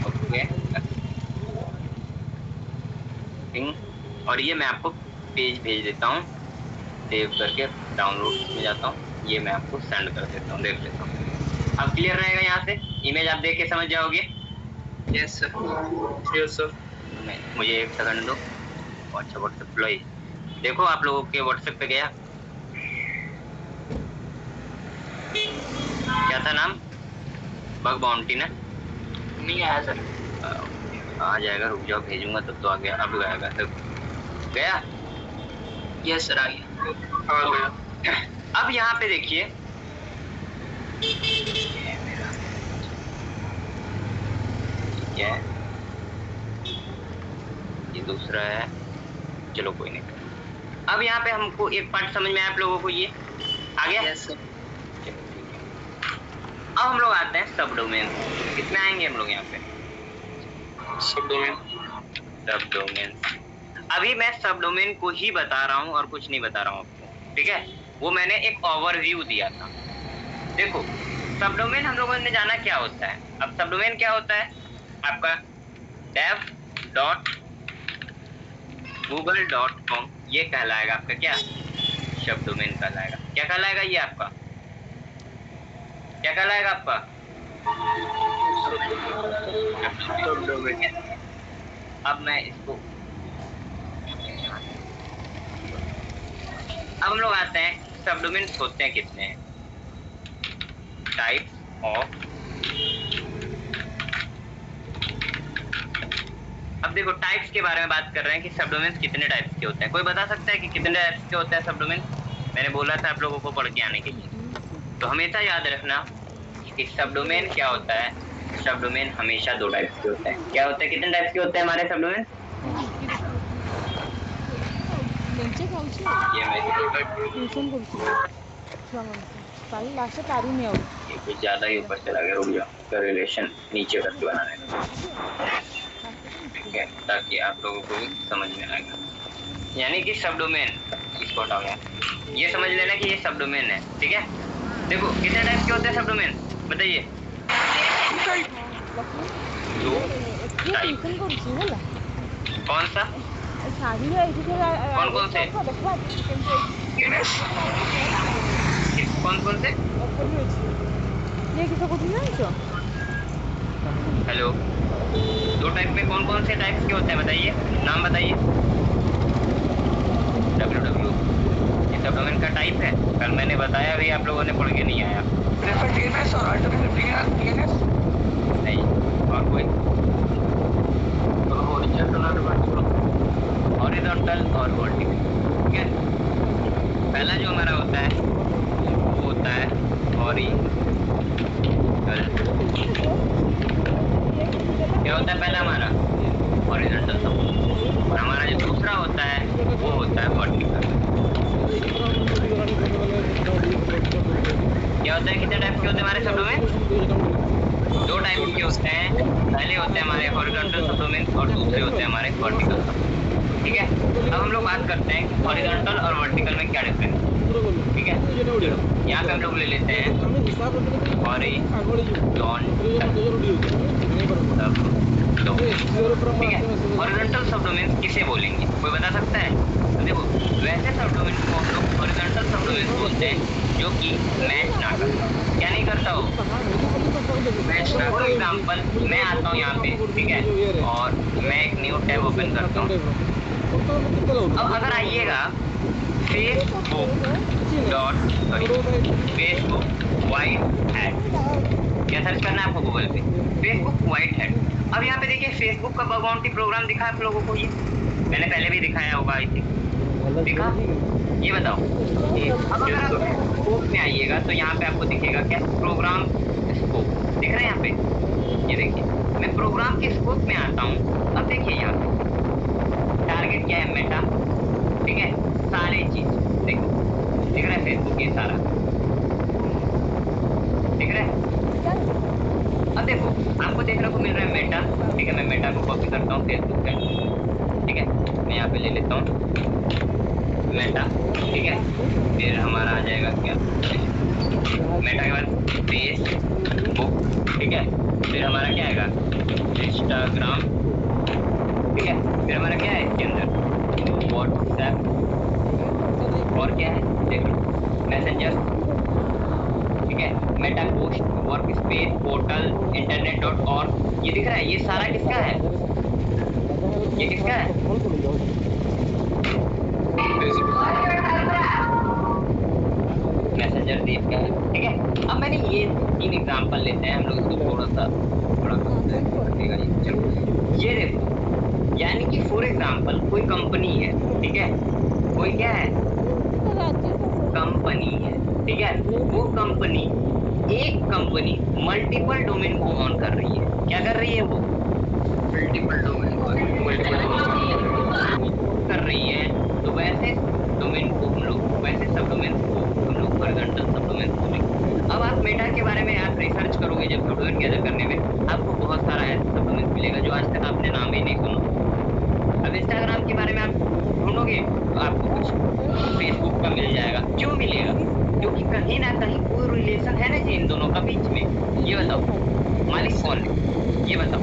Speaker 3: ओके। और ये मैं आपको पेज भेज देता हूँ, सेव करके डाउनलोड में जाता हूँ, ये मैं आपको सेंड कर देता हूँ, देख लेता हूँ। अब क्लियर रहेगा यहाँ से, इमेज आप देख के समझ जाओगे।
Speaker 7: Yes sir.
Speaker 4: Yes sir.
Speaker 3: मुझे एक सेकंड दो। अच्छा व्हाट्सएप लो, देखो आप लोगों के व्हाट्सएप पे गया, क्या था नाम, बग बाउंटी ना?
Speaker 7: नहीं आया सर।
Speaker 3: आ जाएगा, रुक जाओ भेजूंगा तब तो आ गया। अब आएगा तब गया।
Speaker 7: यस सर आ गया।
Speaker 4: आ गया।
Speaker 3: अब यहाँ पे देखिए, क्या है ये, दूसरा है, चलो कोई नहीं। अब यहाँ पे हमको एक पार्ट समझ में आया आप लोगों को, ये आ गया।
Speaker 7: Yes sir.
Speaker 3: चलो ठीक है। अब हम लोग आते हैं सब डोमेन। कितने आएंगे हम लोग यहाँ पे?
Speaker 4: सब डोमेन।
Speaker 3: सब डोमेन। अभी मैं सब डोमेन को ही बता रहा हूँ और कुछ नहीं बता रहा हूँ आपको, ठीक है? वो मैंने एक ओवरव्यू दिया था। देखो सब डोमेन हम लोगों ने जाना क्या होता है। अब सब डोमेन क्या होता है आपका, dev.google.com ये कहलाएगा आपका क्या, सब डोमेन कहलाएगा। क्या कहलाएगा ये आपका, क्या कहलाएगा आपका सब डोमेन। अब मैं इसको, अब हम लोग आते हैं सब डोमेन होते हैं कितने हैं, टाइप ऑफ। अब देखो टाइप्स के बारे में बात कर रहे हैं कि सब डोमेन कितने टाइप्स के होते हैं। कोई बता सकता है कि कितने टाइप्स के होते हैं सब डोमेन? मैंने बोला था आप लोगों को पढ़ के आने के लिए, तो हमेशा याद रखना कि सब डोमेन क्या होता है। सब डोमेन हमेशा 2 टाइप्स के होते हैं। क्या होते हैं, कितने टाइप्स के होते हैं हमारे सब डोमेन? ये मैं
Speaker 1: ट्यूशन कल लास्ट तारी में आओ,
Speaker 3: ये कुछ ज्यादा ही ऊपर चला गया, रुक जाओ, का रिलेशन नीचे करके बनाने का, ठीक है, ताकि आप लोगों को भी समझ में आएगा। यानी कि सब डोमेन, इसको हटाओ यार, ये समझ लेना कि ये सब डोमेन है, ठीक है? देखो कितने टाइप के होते हैं सब डोमेन, बताइए? 2 टाइप। कौन सा, कौन कौन से, कौन कौन से? हेलो, 2 टाइप में कौन कौन से टाइप्स के होते हैं बताइए, नाम बताइए। www ये सब डोमेन का टाइप है, कल मैंने बताया भी, आप लोगों ने पढ़ के नहीं आया। नहीं, और कोई? हॉरिजॉन्टल और वर्टिकल, ठीक है? पहला जो हमारा होता है वो होता है हॉरिजॉन्टल। क्या होता है पहला हमारा? हॉरिजॉन्टल सब। और हमारा जो दूसरा होता है वो होता है वर्टिकल। क्या होता है, कितने टाइप के होते हैं हमारे सब डोमेन? 2 टाइप के होते हैं। पहले होते हैं हमारे हॉरिजॉन्टल सब डोमेन और दूसरे होते हैं हमारे वर्टिकल सब, ठीक है? अब हम लोग बात करते हैं हॉरिजॉन्टल और वर्टिकल में क्या डिफरेंस, ठीक है? यहाँ पे हम लोग ले लेते हैं ठीक है। हॉरिजॉन्टल सब डोमेन किसे बोलेंगे, कोई बता सकता है? तो देखो वैसे सब डोमेन को हम लोग हॉरिजॉन्टल सब डोमेन बोलते हैं जो कि मैच ना करता, क्या नहीं करता हो, मैच ना। फॉर एग्जाम्पल मैं आता हूँ यहाँ पे, ठीक है, और मैं एक न्यू टैब ओपन करता हूँ। अब अगर आइएगा फेसबुक व्हाइट हैट, क्या सर्च करना है आपको गूगल पे, फेसबुक व्हाइट हैट। अब यहाँ पे देखिए फेसबुक का बग बाउंटी प्रोग्राम दिखा आप लोगों को, ये मैंने पहले भी दिखाया होगा आई थिंक, दिखा? ये बताओ। अब अगर आप स्कोप में आइएगा तो यहाँ पे आपको दिखेगा क्या, प्रोग्राम स्कोप दिख रहा है यहाँ पे, ये देखिए मैं प्रोग्राम के स्कोप में आता हूँ। अब देखिए यहाँ पे टारगेट क्या है, मेटा, ठीक है, सारी चीज देखो दिख रहा है, फेसबुक ये सारा दिख रहा है। अब देखो आपको देखने को मिल रहा है मेटा, ठीक है, मैं मेटा को कॉपी करता हूँ फेसबुक पे, ठीक है, मैं यहाँ पे ले लेता हूँ मेटा, ठीक है, फिर हमारा आ जाएगा क्या, मेटा के बाद फेसबुक, ठीक है, फिर हमारा क्या आएगा इंस्टाग्राम, ठीक है, फिर हमारा क्या है इसके अंदर व्हाट्सएप, और क्या है देखो मैसेंजर, ठीक है, Meta post, work space, portal, internet.org, ये दिख रहा है, ये सारा किसका है, ये किसका है, मैसेंजर दीप का है, ठीक है। अब मैंने ये 3 एग्जांपल लेते हैं हम लोग, इसको थोड़ा सा चलो ये देखो, यानी कि फॉर एग्जांपल कोई कंपनी है, ठीक है, कोई क्या है, कंपनी है, ठीक है, वो कंपनी, एक कंपनी मल्टीपल डोमेन को ऑन कर रही है, क्या कर रही है वो, मल्टीपल डोमेन कर रही है, तो वैसे डोमेन को हम लोग, वैसे सब डोमेन को हम लोग हॉरिजॉन्टल सब डोमेन बोलेंगे। अब आप मेटा के बारे में आप रिसर्च करोगे जब सब डोमेन गैदर करने में, आपको बहुत सारा ऐसा सब डोमेन मिलेगा जो आज तक आपने नाम ही नहीं सुना। अब इंस्टाग्राम के बारे में आप ढूंढोगे तो आपको कुछ फेसबुक का मिल जाएगा, क्यों मिलेगा, क्योंकि कहीं ना कहीं कोई रिलेशन है ना जी इन दोनों का बीच में। ये बताओ मालिक कौन है, ये बताओ।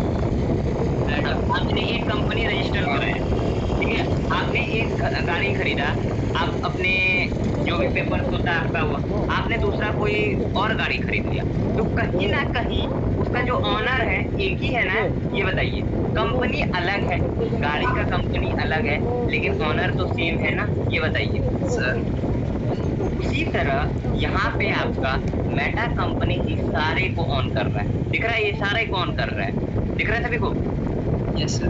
Speaker 3: आपने एक कंपनी रजिस्टर कराया, ठीक है, आपने एक गाड़ी खरीदा, आप अपने जो भी पेपर होता है आपका वो, आपने दूसरा कोई और गाड़ी खरीद लिया, तो कहीं ना कहीं उसका जो ऑनर है एक ही है ना, ये बताइए। कंपनी अलग है, गाड़ी का कंपनी अलग है, लेकिन ऑनर तो सेम है ना, ये बताइए सर। उसी तरह यहाँ पे आपका मेटा कंपनी ही सारे को ऑन कर रहा है, दिख रहा है, ये सारे को ऑन कर रहा है, दिख रहा है सभी को, यस सर।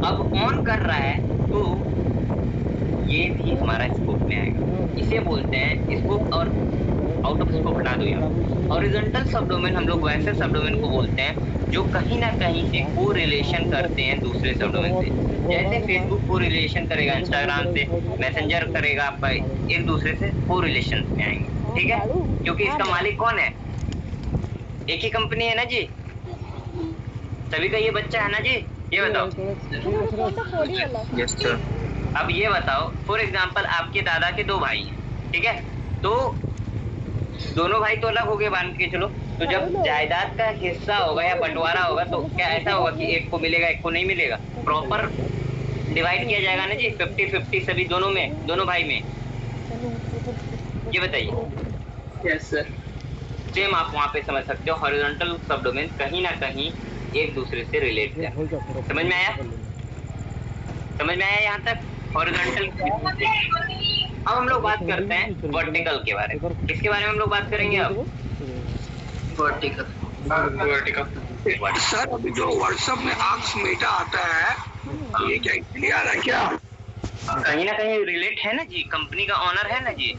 Speaker 3: अब ऑन कर रहा है तो ये भी हमारा स्कोप में आएगा, इसे बोलते हैं स्कोप, और आउट ऑफ स्कोप हटा दो यहाँ। हॉरिजॉन्टल सब डोमेन हम लोग वैसे सब डोमेन को बोलते हैं जो कहीं ना कहीं से को रिलेशन करते हैं दूसरे सब डोमेन से, जैसे फेसबुक को रिलेशन करेगा इंस्टाग्राम से, मैसेंजर करेगा आपका एक दूसरे से को रिलेशन में आएंगे, ठीक है, क्योंकि इसका मालिक कौन है, एक ही कंपनी है ना जी, सभी का ये बच्चा है ना जी, ये बताओ। Yes sir. अब ये बताओ, फॉर एग्जांपल आपके दादा के 2 भाई हैं, ठीक है, तो दोनों भाई तो अलग हो गए मान के चलो, तो जब जायदाद का हिस्सा होगा या बंटवारा होगा तो क्या ऐसा होगा कि एक को मिलेगा एक को नहीं मिलेगा, प्रॉपर डिवाइड किया जाएगा ना जी, 50-50 सभी दोनों में, दोनों भाई में, ये बताइए। Yes sir. सेम आप वहाँ पे समझ सकते हो, हॉरिजॉन्टल सब डोमेन कहीं ना कहीं एक दूसरे से रिलेट है, समझ में आया, समझ में आया यहाँ तक हॉरिजॉन्टल। अब हम लोग बात करते हैं वर्टिकल के बारे में, किसके बारे में हम लोग बात करेंगे अब, वर्टिकल।
Speaker 8: सर अभी जो व्हाट्सएप में आक्स मेटा आता है, ये क्या क्लियर है क्या,
Speaker 3: कहीं ना कहीं रिलेट है ना जी, कंपनी का ऑनर है ना जी,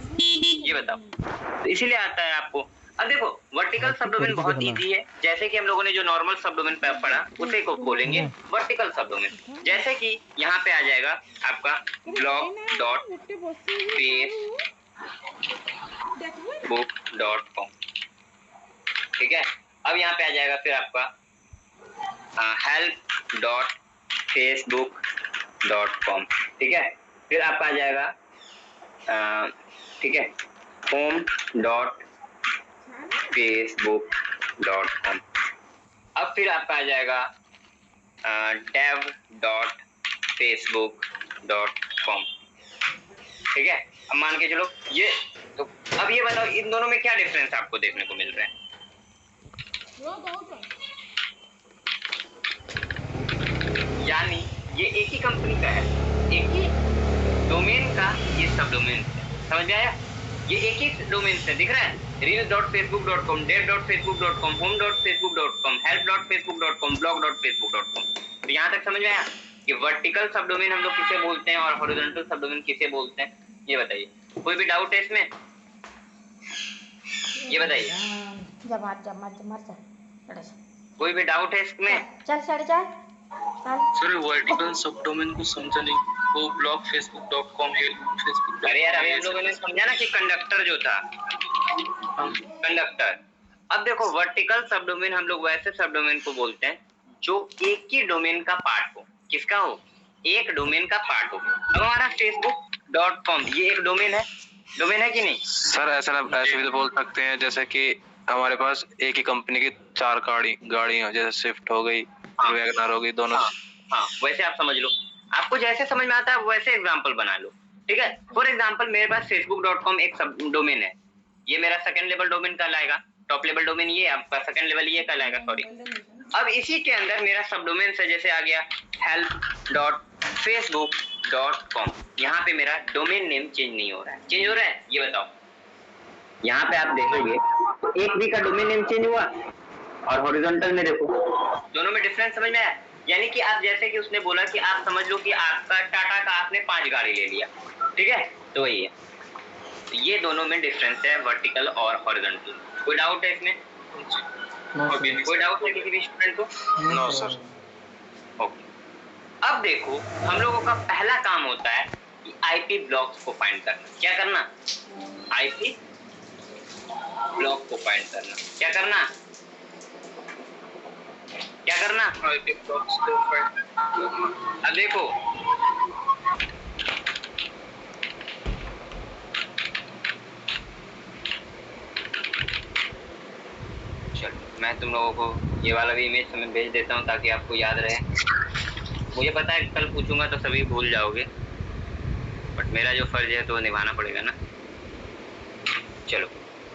Speaker 3: ये बताओ, तो इसीलिए आता है आपको। अब देखो वर्टिकल सब डोमेन बहुत इजी है, जैसे कि हम लोगों ने जो नॉर्मल सब डोमेन पे पढ़ा उसे को खोलेंगे वर्टिकल सब डोमेन, जैसे कि यहाँ पे आ जाएगा आपका blog.facebook.com, ठीक है। अब यहाँ पे आ जाएगा फिर आपका help.facebook.com, ठीक है, फिर आपका आ जाएगा ठीक है home.facebook.com, अब फिर आपका आ जाएगा dev.facebook.com, ठीक है। अब मान के चलो ये, तो अब ये बताओ इन दोनों में क्या डिफरेंस आपको देखने को मिल रहा है, यानी ये एक ही कंपनी का है, एक ही डोमेन का ये सब डोमेन है, समझ में आया, ये एक ही डोमेन से दिख रहा है, reels.facebook.com, dev.facebook.com, home.facebook.com, help.facebook.com, blog.facebook.com, तो यहाँ तक समझ में आया कि वर्टिकल सब डोमेन हम लोग किसे बोलते हैं और हॉरिजॉन्टल सब डोमेन किसे बोलते हैं, ये बताइए। कोई भी डाउट है इसमें, ये बताइए, कोई भी डाउट है इसमें,
Speaker 1: चल 4:30
Speaker 4: सर वर्टिकल सब डोमेन को समझा नहीं, वो ब्लॉग facebook.com है, facebook।
Speaker 3: अरे यार अभी हम लोगों ने समझा ना कि कंडक्टर जो था, कंडक्टर। अब देखो वर्टिकल सब डोमेन हम लोग वैसे सब डोमेन को बोलते हैं जो एक ही डोमेन का पार्ट हो, किसका हो, एक डोमेन का पार्ट हो। अब हमारा facebook.com ये एक डोमेन है कि नहीं
Speaker 9: सर, ऐसे भी तो बोल सकते हैं जैसे कि हमारे पास एक ही कंपनी की 4 गाड़ियां, जैसे स्विफ्ट हो गई, वैगनर हो गई, दोनों।
Speaker 3: हाँ वैसे आप समझ लो, आपको जैसे समझ में आता है वैसे एग्जांपल बना लो, ठीक है। फॉर एग्जांपल मेरे पास facebook.com एक सब डोमेन है, ये मेरा सेकंड लेवल डोमेन कहलाएगा, टॉप लेवल डोमेन ये, आपका सेकंड लेवल ये कहलाएगा, सॉरी। अब इसी के अंदर मेरा सब डोमेन से जैसे आ गया help.facebook.com, यहाँ पे मेरा डोमेन नेम चेंज नहीं हो रहा है, चेंज हो रहा है ये बताओ। यहाँ पे आप देखोगे तो एक भी का डोमेन नेम चेंज हुआ और हॉरिजॉन्टल में देखो दोनों में डिफरेंस समझ में आया। यानी कि आप जैसे कि उसने बोला कि आप समझ लो कि आपका टाटा का आपने 5 गाड़ी ले लिया, ठीक है, तो वही है। तो ये दोनों में डिफरेंस है वर्टिकल और हॉरिजॉन्टल। कोई डाउट है इसमें? कोई डाउट है किसी भी स्टूडेंट को?
Speaker 9: No sir.
Speaker 3: ओके, अब देखो हम लोगों का पहला काम होता है कि आईपी ब्लॉक्स को फाइंड करना। क्या करना? आईपी ब्लॉक को फाइंड करना। क्या करना? क्या करना?
Speaker 4: आईपी ब्लॉक्स को फाइंड।
Speaker 3: अब देखो चलो मैं तुम लोगों को ये वाला भी इमेज मैं भेज देता हूँ ताकि आपको याद रहे। मुझे पता है कल पूछूंगा तो सभी भूल जाओगे, बट मेरा जो फर्ज है तो निभाना पड़ेगा ना। चलो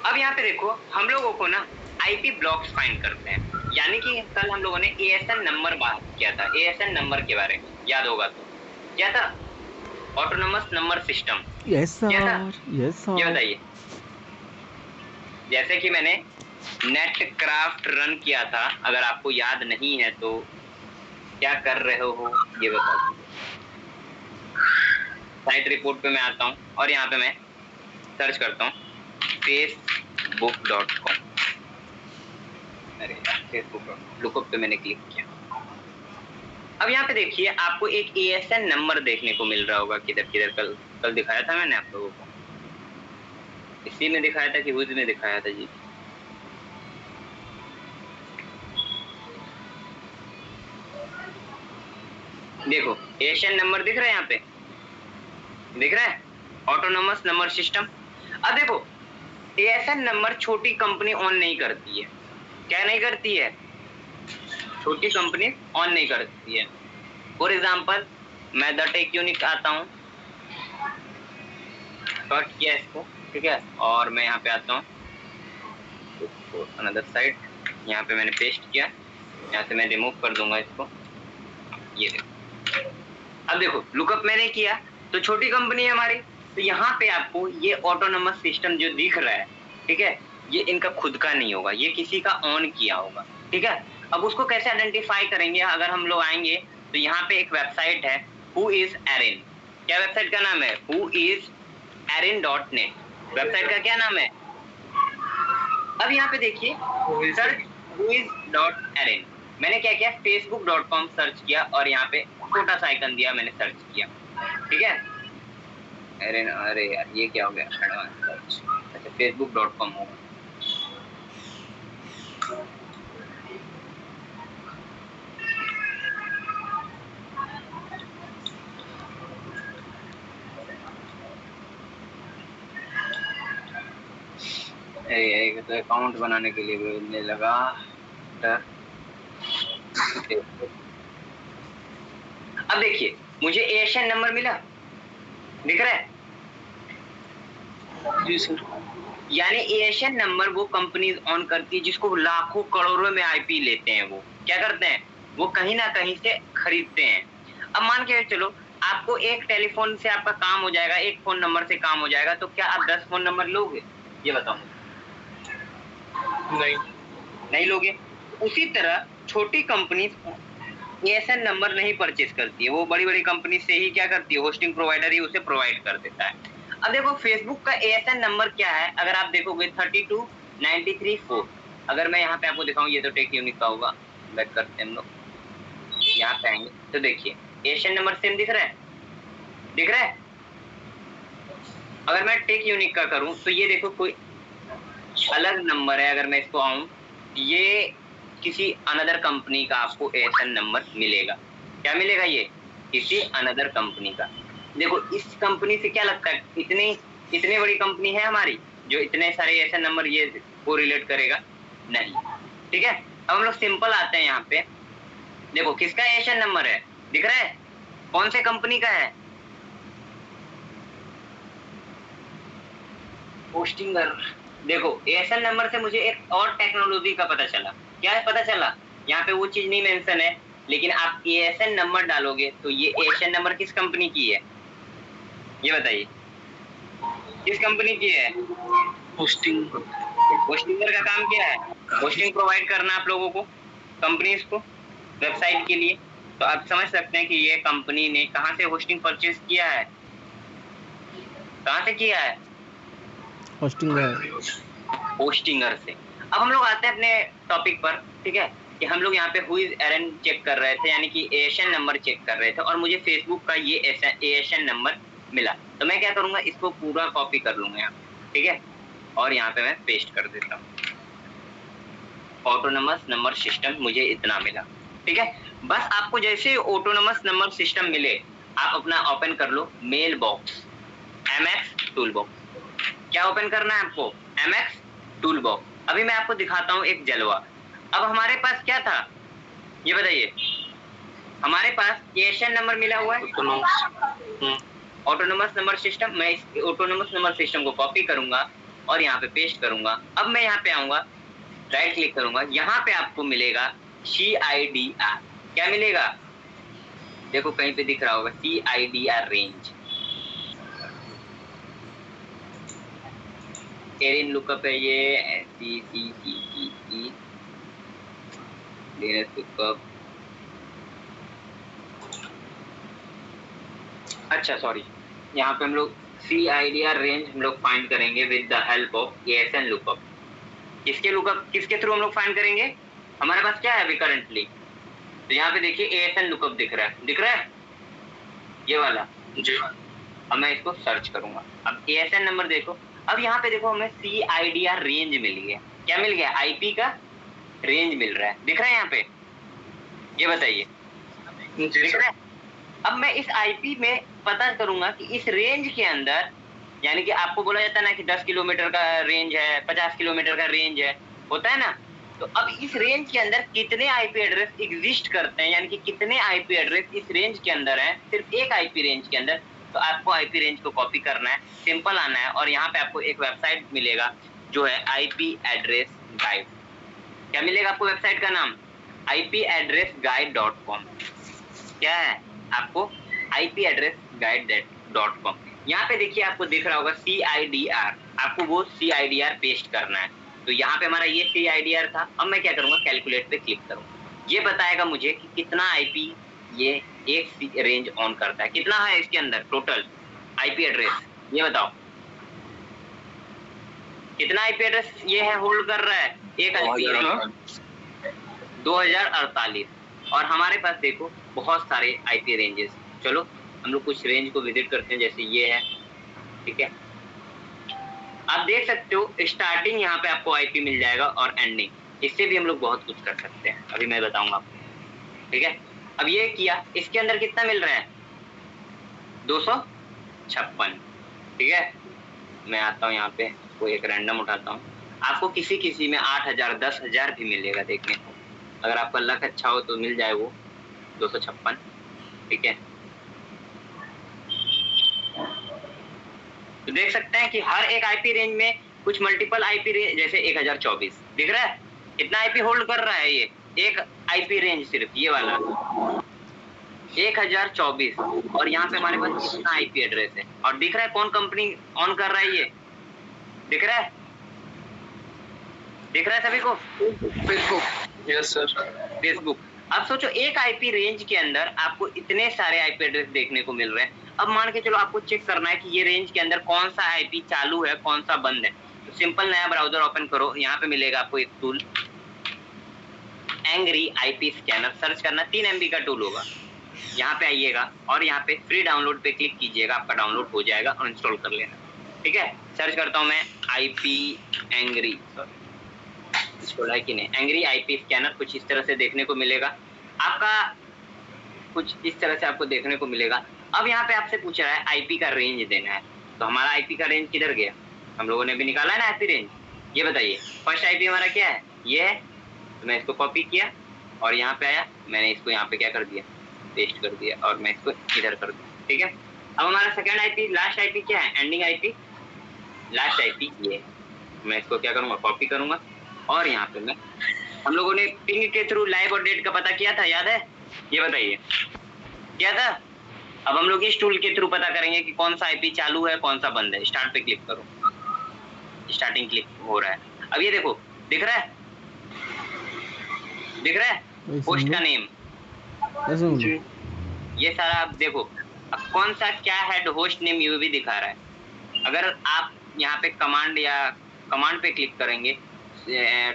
Speaker 3: अब यहाँ पे देखो हम लोगों को ना आईपी ब्लॉक्स फाइंड करते हैं। यानी कि कल हम लोगों ने एएसएन नंबर बात किया था, एएसएन नंबर के बारे में याद होगा तो क्या था? Autonomous number system.
Speaker 2: Yes sir, yes sir.
Speaker 3: ये बताइए, जैसे कि मैंने नेट क्राफ्ट रन किया था, अगर आपको याद नहीं है तो क्या कर रहे हो ये बताओ। साइट रिपोर्ट पे मैं आता हूँ और यहाँ पे मैं सर्च करता हूँ facebook.com। अरे facebook.com लुकअप पे मैंने क्लिक किया। अब यहाँ पे देखिए आपको एक एएसएन नंबर देखने को मिल रहा होगा। किधर किधर कल दिखाया था मैंने आप लोगों को, इसी में दिखाया था कि हुज में दिखाया था जी? देखो एएसएन नंबर दिख रहा है, यहाँ पे दिख रहा है ऑटोनोमस नंबर सिस्टम। अब देखो एएसएन नंबर छोटी कंपनी ऑन नहीं करती है। क्या नहीं करती है? छोटी कंपनी ऑन नहीं करती है। फॉर एग्जांपल मैं द टेक यूनिक आता हूँ, कट किया इसको, ठीक है, और मैं यहाँ पे आता हूँ अनदर साइड, यहाँ पे मैंने पेस्ट किया, यहाँ से मैं रिमूव कर दूंगा इसको। ये देखो, अब देखो लुकअप मैंने किया तो छोटी कंपनी है हमारी, तो यहाँ पे आपको ये ऑटोनोमस सिस्टम जो दिख रहा है, ठीक है, ये इनका खुद का नहीं होगा, ये किसी का ऑन किया होगा, ठीक है। अब उसको कैसे आइडेंटिफाई करेंगे? अगर हम लोग आएंगे तो यहाँ पे एक वेबसाइट है हु इज एरिन। क्या वेबसाइट का नाम है? Who is erin.net। वेबसाइट का क्या नाम है? अब यहाँ पे देखिए सर्च whois.erin। मैंने क्या किया? facebook.com सर्च किया और यहाँ पे छोटा सा आइकन दिया, मैंने सर्च किया, ठीक है। एरिन, अरे यार ये क्या हो गया? एडवांस सर्च, अच्छा facebook.com होगा। एक तो अकाउंट बनाने के लिए मिलने लगा। अब देखिए मुझे एएसएन नंबर मिला, दिख रहा है
Speaker 4: जी सर।
Speaker 3: यानी एएसएन नंबर वो कंपनीज ऑन करती है जिसको लाखों करोड़ों में आईपी लेते हैं। वो क्या करते हैं? वो कहीं ना कहीं से खरीदते हैं। अब मान के चलो आपको एक टेलीफोन से आपका काम हो जाएगा, एक फोन नंबर से काम हो जाएगा, तो क्या आप 10 फोन नंबर लोगे? ये बताओ। नहीं लोगे। उसी तरह छोटी कंपनी एएसएन नंबर नहीं परचेज करती है, वो बड़ी बड़ी कंपनी से ही क्या करती है, होस्टिंग प्रोवाइडर ही उसे प्रोवाइड कर देता है। अब देखो फेसबुक का एएसएन नंबर क्या है, अगर आप देखोगे 32934। अगर मैं यहाँ पे आपको दिखाऊं, ये तो टेक यूनिक का होगा, बैक करते हैं हम लोग, यहाँ पे आएंगे तो देखिए एएसएन नंबर सेम दिख रहा है, दिख रहा है। अगर मैं टेक यूनिक का करूं तो ये देखो कोई अलग नंबर है। अगर मैं इसको आऊं, ये किसी अनदर कंपनी का आपको एएसएन नंबर मिलेगा। क्या मिलेगा? ये किसी अनदर कंपनी का। देखो इस कंपनी से क्या लगता है, इतनी बड़ी कंपनी है हमारी जो इतने सारे एएसएन नंबर ये को रिलेट करेगा? नहीं, ठीक है। अब हम लोग सिंपल आते हैं यहाँ पे, देखो किसका एएसएन नंबर है, दिख रहा है? कौन से कंपनी का है? होस्टिंगर, देखो ASN नंबर से मुझे एक और टेक्नोलॉजी का पता चला। क्या है पता चला? यहाँ पे वो चीज नहीं मेंशन है, लेकिन आप ASN नंबर डालोगे तो ये ASN नंबर किस कंपनी की है ये बताइए, किस कंपनी की है? होस्टिंगर का काम क्या है? होस्टिंग प्रोवाइड करना आप लोगों को, कंपनीज को, वेबसाइट के लिए। तो आप समझ सकते हैं कि ये कंपनी ने कहाँ से होस्टिंग परचेज किया है, कहाँ से किया है? होस्टिंगर से। अब हम लोग आते हैं अपने टॉपिक पर, ठीक है, कि हम लोग यहाँ पे हुई एरन चेक कर रहे थे, यानी कि ASN नंबर चेक कर रहे थे, और मुझे फेसबुक का ये ASN नंबर मिला। तो मैं क्या करूंगा, इसको पूरा कॉपी कर लूंगा यहाँ, ठीक है, और यहाँ पे मैं पेस्ट कर देता हूँ। ऑटोनमस नंबर सिस्टम मुझे इतना मिला, ठीक है। बस आपको जैसे ऑटोनमस नंबर सिस्टम मिले, आप अपना ओपन कर लो mail box, MX tool box. क्या ओपन करना है आपको? MX tool box. अभी मैं आपको दिखाता हूँ एक जलवा। अब हमारे पास क्या था ये बताइए, हमारे पास ASN नंबर मिला हुआ है, ऑटोनोमस नंबर सिस्टम। मैं इस ऑटोनोमस नंबर सिस्टम को कॉपी करूंगा और यहाँ पे पेस्ट करूंगा। अब मैं यहाँ पे आऊंगा, राइट क्लिक करूंगा, यहाँ पे आपको मिलेगा CIDR। क्या मिलेगा? देखो कहीं पे दिख रहा होगा CIDR रेंज। एरिन लुकअप है ये, CCCE लुकअप। अच्छा सॉरी, यहाँ पे हम लोग CIDR रेंज हम लोग फाइंड करेंगे with the help of ASN lookup. किसके थ्रू हम लोग फाइंड करेंगे? हमारे पास क्या है अभी करंटली, तो यहाँ पे देखिए ASN लुकअप दिख रहा है ये वाला जी। अब मैं इसको सर्च करूंगा। अब ASN नंबर देखो, अब यहाँ पे देखो हमें CIDR रेंज मिल गया। क्या मिल गया? IP का रेंज मिल रहा है, दिख रहा है यहाँ पे, ये बताइए दिख रहा है। अब मैं इस IP में पता करूंगा कि इस रेंज के अंदर, यानी कि आपको बोला जाता है ना कि 10 किलोमीटर का रेंज है, 50 किलोमीटर का रेंज है, होता है ना। तो अब इस रेंज के अंदर कितने IP एड्रेस एग्जिस्ट करते हैं, यानी कि कितने IP एड्रेस इस रेंज के अंदर हैं, सिर्फ एक IP रेंज के अंदर। तो आपको IP रेंज को कॉपी करना है, सिंपल आना है, और यहाँ पे आपको एक वेबसाइट मिलेगा जो है IP एड्रेस गाइड। क्या मिलेगा आपको वेबसाइट का नाम? ipaddressguide.com। क्या है आपको? ipaddressguide.com। यहाँ पे देखिए आपको दिख रहा होगा CIDR, आपको वो CIDR पेस्ट करना है। तो यहाँ पे हमारा ये CIDR था। अब मैं क्या करूंगा, कैलकुलेट पे क्लिक करूंगा। ये बताएगा मुझे कि कितना IP ये एक रेंज ऑन करता है, कितना है इसके अंदर टोटल IP एड्रेस, ये बताओ कितना IP एड्रेस ये है होल्ड कर रहा है? एक IP 2048। और हमारे पास देखो बहुत सारे IP रेंजेस। चलो हम लोग कुछ रेंज को विजिट करते हैं, जैसे ये है, ठीक है। आप देख सकते हो स्टार्टिंग यहाँ पे आपको IP मिल जाएगा और एंडिंग। इससे भी हम लोग बहुत कुछ कर सकते हैं, अभी मैं बताऊंगा आपको, ठीक है। अब ये किया, इसके अंदर कितना मिल रहा है? 256, ठीक है। मैं आता हूँ यहाँ पे, कोई एक रैंडम उठाता हूँ। आपको किसी में 8000 10,000 भी मिलेगा देखने को, अगर आपका लक अच्छा हो तो मिल जाए वो 256, ठीक है। तो देख सकते हैं कि हर एक IP रेंज में कुछ मल्टीपल IP रेंज, जैसे 1024 दिख रहा है, इतना IP होल्ड कर रहा है ये एक IP रेंज, सिर्फ ये वाला 1024। और यहाँ पे हमारे पास कितना IP एड्रेस है, और दिख रहा है कौन कंपनी ऑन कर रहा है, ये दिख रहा है, दिख रहा है सभी को?
Speaker 4: फेसबुक। Yes sir,
Speaker 3: Facebook. अब सोचो एक IP रेंज के अंदर आपको इतने सारे IP एड्रेस देखने को मिल रहे हैं। अब मान के चलो आपको चेक करना है कि ये रेंज के अंदर कौन सा IP चालू है, कौन सा बंद है। तो सिंपल नया ब्राउजर ओपन करो, यहाँ पे मिलेगा आपको एक tool angry IP scanner, search करना, 3 MB का टूल होगा। यहाँ पे आइएगा और यहाँ पे फ्री डाउनलोड पे क्लिक कीजिएगा, आपका डाउनलोड हो जाएगा और इंस्टॉल कर लेना, ठीक है। सर्च करता हूँ मैं IP एंग्री, इंस्टॉल है कि नहीं, एंग्री IP स्कैनर। कुछ इस तरह से देखने को मिलेगा आपका, कुछ इस तरह से आपको देखने को मिलेगा। अब यहाँ पे आपसे पूछ रहा है IP का रेंज देना है, तो हमारा IP का रेंज किधर गया? हम लोगों ने भी निकाला है ना IP रेंज, ये बताइए। फर्स्ट IP हमारा क्या है? ये है। तो मैं इसको कॉपी किया और यहाँ पे आया, मैंने इसको यहाँ पे क्या कर दिया, पेस्ट कर दिया, और मैं इसको इधर कर दिया, ठीक है। अब हमारा सेकंड IP, लास्ट IP क्या है? एंडिंग IP, लास्ट IP ये, मैं इसको क्या करूंगा, कॉपी करूंगा और यहाँ पे मैं, हम लोगों ने पिंग के थ्रू लाइव और डेट का पता किया था, याद है? ये बताइए, क्या था? अब हम लोग इस टूल के थ्रू पता करेंगे कि कौन सा आईपी चालू है, कौन सा बंद है। स्टार्ट पे क्लिक करो, स्टार्टिंग क्लिक हो रहा है। अब ये देखो, दिख रहा है, दिख रहा है होस्ट का नेम, ये सारा आप देखो। अब कौन सा क्या है होस्ट नेम ये भी दिखा रहा है। अगर आप यहाँ पे कमांड या कमांड पे क्लिक करेंगे,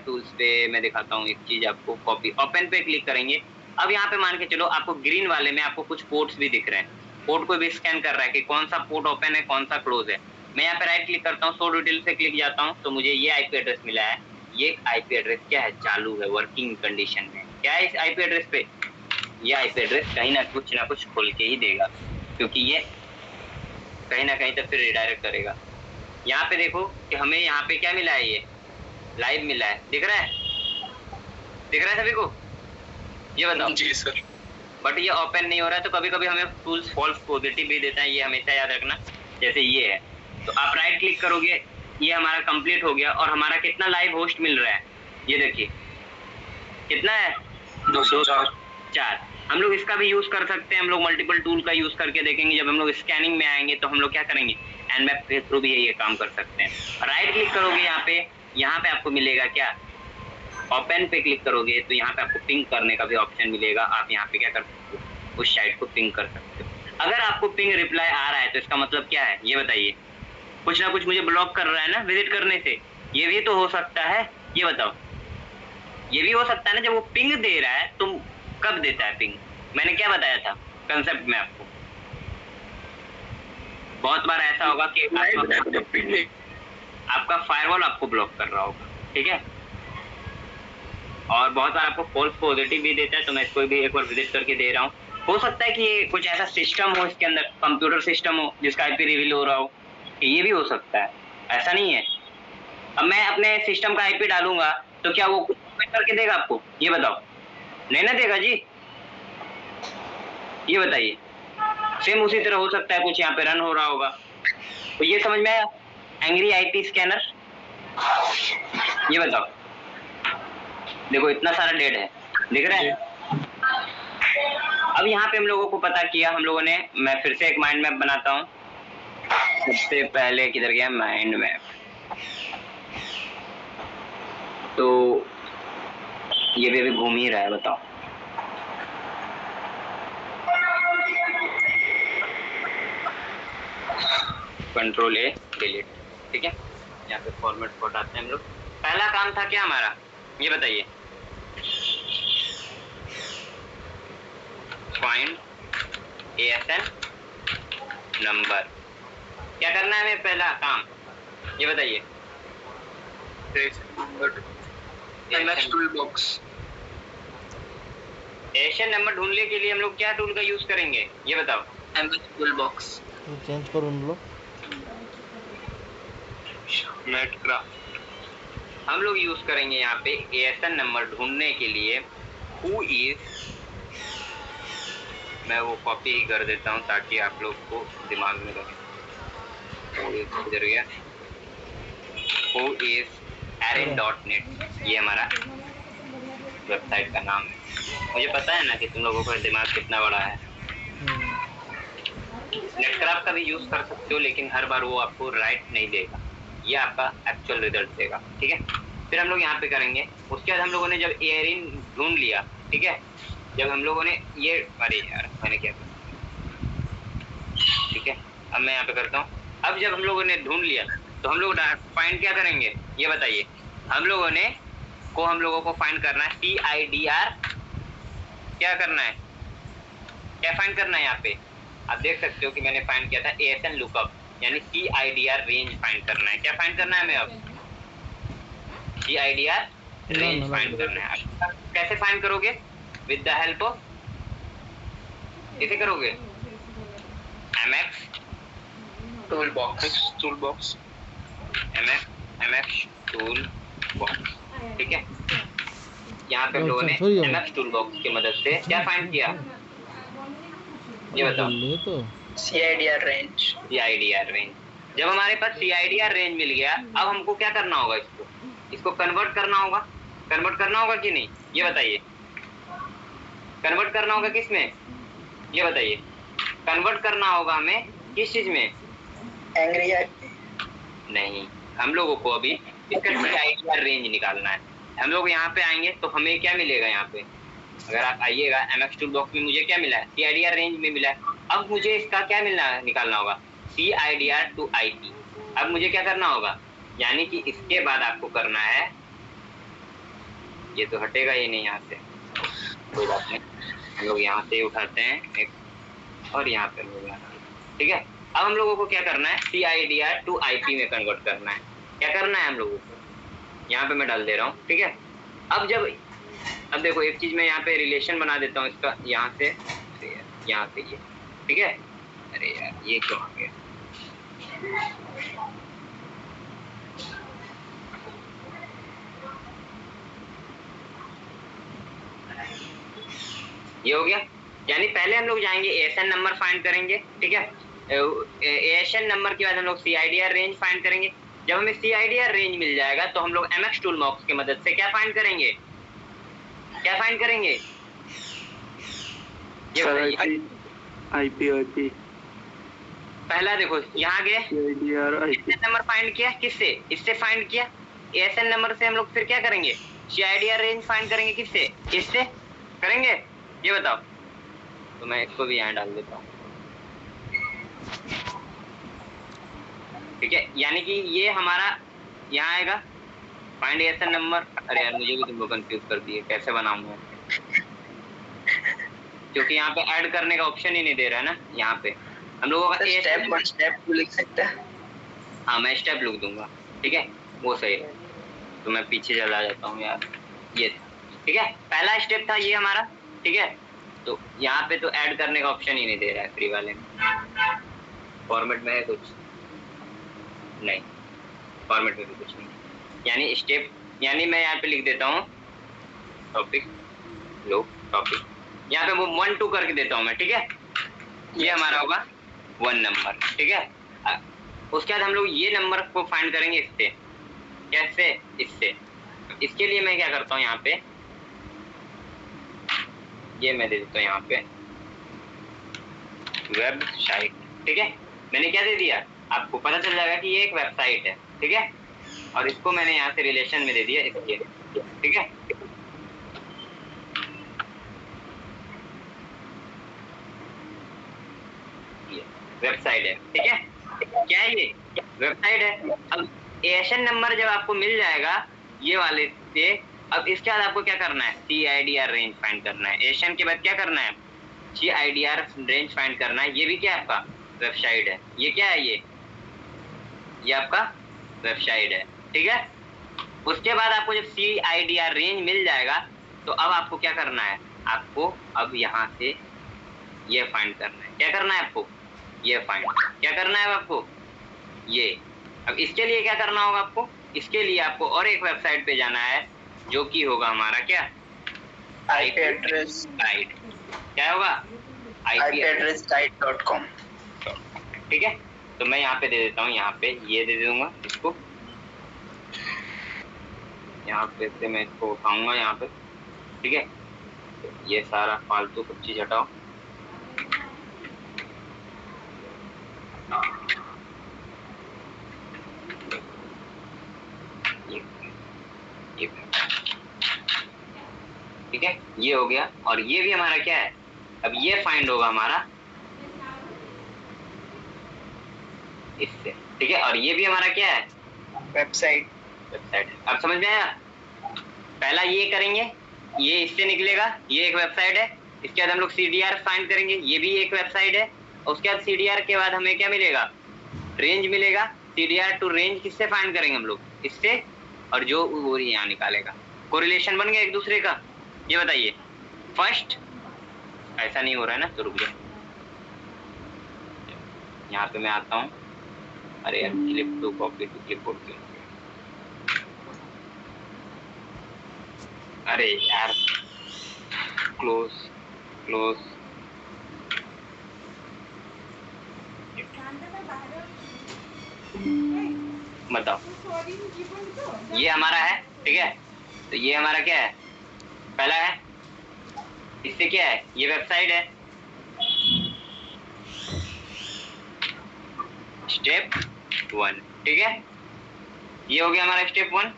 Speaker 3: टूल्स पे मैं दिखाता हूँ एक चीज आपको, कॉपी ओपन पे क्लिक करेंगे। अब यहाँ पे मान के चलो आपको ग्रीन वाले में आपको कुछ पोर्ट्स भी दिख रहे हैं, पोर्ट को भी स्कैन कर रहा है कि कौन सा पोर्ट ओपन है, कौन सा क्लोज है। मैं यहाँ पे राइट क्लिक करता हूँ, शो डिटेल पे क्लिक जाता हूँ तो मुझे ये आईपी एड्रेस मिला है। ये आईपी एड्रेस क्या है, चालू है, वर्किंग कंडीशन में। क्या है इस आईपी एड्रेस पे, ये आईपी एड्रेस कहीं ना कुछ खोल के ही देगा, क्योंकि ये कहीं ना कहीं तो फिर रिडायरेक्ट करेगा। यहाँ पे देखो कि हमें यहाँ पे क्या मिला है, ये लाइव मिला है, दिख रहा है, दिख रहा है सभी को? ये बताओ।
Speaker 4: जी सर।
Speaker 3: बट ये ओपन नहीं हो रहा है, तो कभी कभी हमें टूल्स फॉल्स पॉजिटिव भी देता है, ये हमेशा याद रखना। जैसे ये है तो आप राइट क्लिक करोगे, ये हमारा कंप्लीट हो गया और हमारा कितना लाइव होस्ट मिल रहा है, ये देखिए कितना है, 204। हम लोग इसका भी यूज कर सकते हैं, हम लोग मल्टीपल टूल का यूज करके देखेंगे। जब हम लोग स्कैनिंग में आएंगे तो हम लोग क्या करेंगे, एनमैप के थ्रू भी ये काम कर सकते हैं। राइट क्लिक करोगे यहाँ पे आपको मिलेगा क्या, ओपन पे क्लिक करोगे तो यहाँ पे आपको पिंग करने का भी ऑप्शन मिलेगा। आप यहाँ पे क्या कर सकते हो, उस साइट को पिंग कर सकते हो। अगर आपको पिंग रिप्लाई आ रहा है तो इसका मतलब क्या है, ये बताइए। कुछ ना कुछ मुझे ब्लॉक कर रहा है ना विजिट करने से, ये भी तो हो सकता है, ये बताओ। ये भी हो सकता है ना, जब वो पिंग दे रहा है तो कब देता है पिंग, मैंने क्या बताया था कंसेप्ट में आपको। बहुत बार ऐसा होगा कि आपका फायरवॉल आपको ब्लॉक कर रहा होगा, ठीक है, और बहुत बार आपको फॉल्स पॉजिटिव भी देता है। तो मैं इसको भी एक बार विजिट करके दे रहा हूँ। हो सकता है कि ये कुछ ऐसा सिस्टम हो, इसके अंदर कंप्यूटर सिस्टम हो जिसका आईपी रिवील हो रहा हो, ये भी हो सकता है, ऐसा नहीं है। अब मैं अपने सिस्टम का आईपी डालूंगा तो क्या वो कुछ करके देगा आपको, ये बताओ? नहीं ना देगा जी, ये बताइए। सेम उसी तरह हो सकता है कुछ यहाँ पे रन हो रहा होगा, तो ये समझ में आया एंग्री आईपी स्कैनर, ये बताओ। देखो इतना सारा डेट है, दिख रहा है। अब यहाँ पे हम लोगों को पता किया हम लोगों ने, मैं फिर से एक माइंड मैप बनाता हूँ। सबसे पहले किधर गया माइंड मैप, तो ये भी अभी घूम ही रहा है, बताओ। कंट्रोल ए डिलीट, ठीक है। यहाँ पे फॉर्मेट कोड आते हैं हम लोग। पहला काम था क्या हमारा, ये बताइए, फाइंड ASN नंबर। क्या करना है हमें पहला काम, ये बताइए।
Speaker 4: MX tool box.
Speaker 3: ASN number ढूंढने के लिए हम लोग क्या टूल का यूज करेंगे, ये बताओ।
Speaker 4: एमएक्स टूल बॉक्स
Speaker 1: चेंज करो उन लोग,
Speaker 3: नेटक्राफ्ट हम लोग यूज करेंगे यहाँ पे ASN नंबर ढूंढने के लिए। हु इज, मैं वो कॉपी ही कर देता हूँ ताकि आप लोग को दिमाग में रहे। इधर गया, हु इज array.net, ये हमारा वेबसाइट का नाम है। मुझे पता है ना कि तुम लोगों का दिमाग कितना बड़ा है। नेटक्राफ्ट का भी यूज कर सकते हो, लेकिन हर बार वो आपको राइट नहीं देगा, ये आपका एक्चुअल रिजल्ट देगा, ठीक है। फिर हम लोग यहाँ पे करेंगे। उसके बाद हम लोगों ने जब एरिन ढूंढ लिया, ठीक है, जब हम लोगों ने ये, अरे यार मैंने क्या किया, ठीक है, अब मैं यहाँ पे करता हूँ। अब जब हम लोगों ने ढूंढ लिया तो हम लोग फाइंड क्या करेंगे, ये बताइए। हम लोगों को फाइंड करना है CIDR, क्या करना है, क्या फाइंड करना है। यहाँ पे आप देख सकते हो कि मैंने फाइंड किया था ASN लुकअप, यानी CIDR रेंज फाइंड करना है। क्या फाइंड करना है हमें अब, CIDR रेंज फाइंड करना है। कैसे फाइंड करोगे, विद द हेल्प ऑफ, कैसे करोगे, MX tool box, MX tool box, ठीक है। यहाँ पे हम लोगों ने MX टूल बॉक्स की मदद से क्या फाइंड किया, ये बताओ।
Speaker 1: तो
Speaker 7: CIDR रेंज।
Speaker 3: जब हमारे पास CIDR रेंज मिल गया, अब हमको क्या करना होगा? इसको कन्वर्ट करना होगा। कन्वर्ट करना होगा कि नहीं, ये बताइए। कन्वर्ट करना होगा किस में, ये बताइए। कन्वर्ट करना होगा हमें किस चीज में?
Speaker 7: एंग्री
Speaker 3: नहीं, हम लोगों को अभी इसका CIDR रेंज निकालना है। हम लोग यहाँ पे आएंगे तो हमें क्या मिलेगा? यहाँ पे अगर आप आइएगा MX टूलबॉक्स में, मुझे क्या मिला है? CIDR रेंज में मिला है। अब मुझे इसका क्या निकालना होगा? CIDR to IP। अब मुझे क्या करना होगा? यानी कि इसके बाद आपको करना है, ये तो हटेगा ही नहीं यहाँ से, कोई बात नहीं, हम लोग यहाँ से उठाते हैं एक, और यहाँ पे ठीक है। अब हम लोगों को क्या करना है? CIDR to IP में कन्वर्ट करना है। क्या करना है हम लोगों को? यहाँ पे मैं डाल दे रहा हूँ, ठीक है। अब देखो एक चीज मैं यहाँ पे रिलेशन बना देता हूँ इसका, यहाँ से ये, ठीक है। अरे यार ये क्यों आ गया? ये हो गया। यानी पहले हम लोग जाएंगे ASN नंबर फाइंड करेंगे, ठीक है। ASN नंबर के बाद हम लोग CIDR रेंज फाइंड करेंगे। जब हमें CIDR रेंज मिल जाएगा तो हम लोग MX टूलबॉक्स की मदद से क्या फाइंड करेंगे? क्या फाइंड करेंगे? ये बताइए।
Speaker 5: IP
Speaker 3: पहला देखो यहाँ गए, ASN नंबर फाइंड किया, किससे? इससे फाइंड किया। ASN नंबर से हम लोग फिर क्या करेंगे? CIDR रेंज फाइंड करेंगे, किससे? इससे करेंगे, ये बताओ। तो मैं इसको भी यहाँ डाल देता हूँ, ठीक है। यानी कि ये हमारा यहाँ आएगा फाइंड ASN नंबर। अरे यार मुझे भी तुमको कंफ्यूज कर दिए, कैसे बनाऊंगा? क्योंकि यहाँ पे ऐड करने का ऑप्शन ही नहीं दे रहा है ना। यहाँ पे हम लोगों का
Speaker 7: स्टेप लिख सकते हैं।
Speaker 3: हाँ मैं स्टेप लिख दूंगा, ठीक है, वो सही है। तो मैं पीछे चला जाता हूँ यार, ये ठीक है। पहला स्टेप था ये हमारा, ठीक है। तो यहाँ पे तो ऐड करने का ऑप्शन ही नहीं दे रहा है फ्री वाले में। फॉर्मेट में है कुछ नहीं, फॉर्मेट में भी कुछ नहीं। यानी स्टेप, यानी मैं यहाँ पे लिख देता हूँ टॉपिक, लो टॉपिक, यहाँ पे वो 1 2 करके देता हूँ मैं, ठीक है। ये हमारा होगा 1 नंबर, ठीक है। उसके बाद हम लोग ये नंबर को फाइंड करेंगे इससे, कैसे? इससे। इसके लिए मैं क्या करता हूँ, यहाँ पे ये मैं दे देता हूँ यहाँ पे वेबसाइट, ठीक है। मैंने क्या दे दिया? आपको पता चल जाएगा कि ये एक वेबसाइट है, ठीक है। और इसको मैंने यहाँ से रिलेशन में दे दिया इसके, ठीक है। वेबसाइट है, ठीक है। क्या है ये? वेबसाइट है। अब ASN नंबर जब आपको मिल जाएगा ये वाले से, अब इसके बाद आपको क्या करना है? CIDR रेंज फाइंड करना है। ASN के बाद क्या करना है? CIDR रेंज फाइंड करना है। ये भी क्या आपका वेबसाइट है। ये क्या है? ये आपका वेबसाइट है, ठीक है। उसके बाद आपको जब CIDR रेंज मिल जाएगा तो अब आपको क्या करना है? आपको अब यहाँ से ये फाइंड करना है। क्या करना है आपको? ये फाइंड। क्या करना है आपको? ये। अब इसके लिए क्या करना होगा आपको? इसके लिए आपको और एक वेबसाइट पे जाना है जो कि होगा हमारा क्या?
Speaker 7: IP address guide.
Speaker 3: क्या होगा?
Speaker 7: IP एड्रेस गाइड.com,
Speaker 3: ठीक है। तो मैं यहाँ पे दे देता हूँ, यहाँ पे ये दे दूंगा इसको, यहाँ पे से मैं इसको उठाऊंगा यहाँ पे, ठीक है। तो ये सारा फालतू सब चीज हटाओ, ये ठीक है। ये हो गया। और ये भी हमारा क्या है? अब ये फाइंड होगा हमारा इससे, ठीक है। और ये भी हमारा क्या है?
Speaker 7: वेबसाइट।
Speaker 3: वेबसाइट। अब समझ में आया? पहला ये करेंगे, ये इससे निकलेगा, ये एक वेबसाइट है। इसके बाद हम लोग CDR फाइंड करेंगे, ये भी एक वेबसाइट है। उसके बाद CDR के बाद हमें क्या मिलेगा? रेंज मिलेगा। CDR टू रेंज किससे फाइंड करेंगे हम लोग? इससे। और जो वो यहाँ निकालेगा, कोरिलेशन बन गया एक दूसरे का। ये बताइए, फर्स्ट ऐसा नहीं हो रहा है ना, तो रुक जाओ, यहाँ पे मैं आता हूँ। अरे यार clip to copy to clipboard क्यों? अरे यार क्लोज क्लोज, बताओ, ये हमारा है, ठीक है। तो ये हमारा क्या है, पहला है, इससे क्या है, ये वेबसाइट है, स्टेप 1, ठीक है। ये हो गया हमारा स्टेप 1,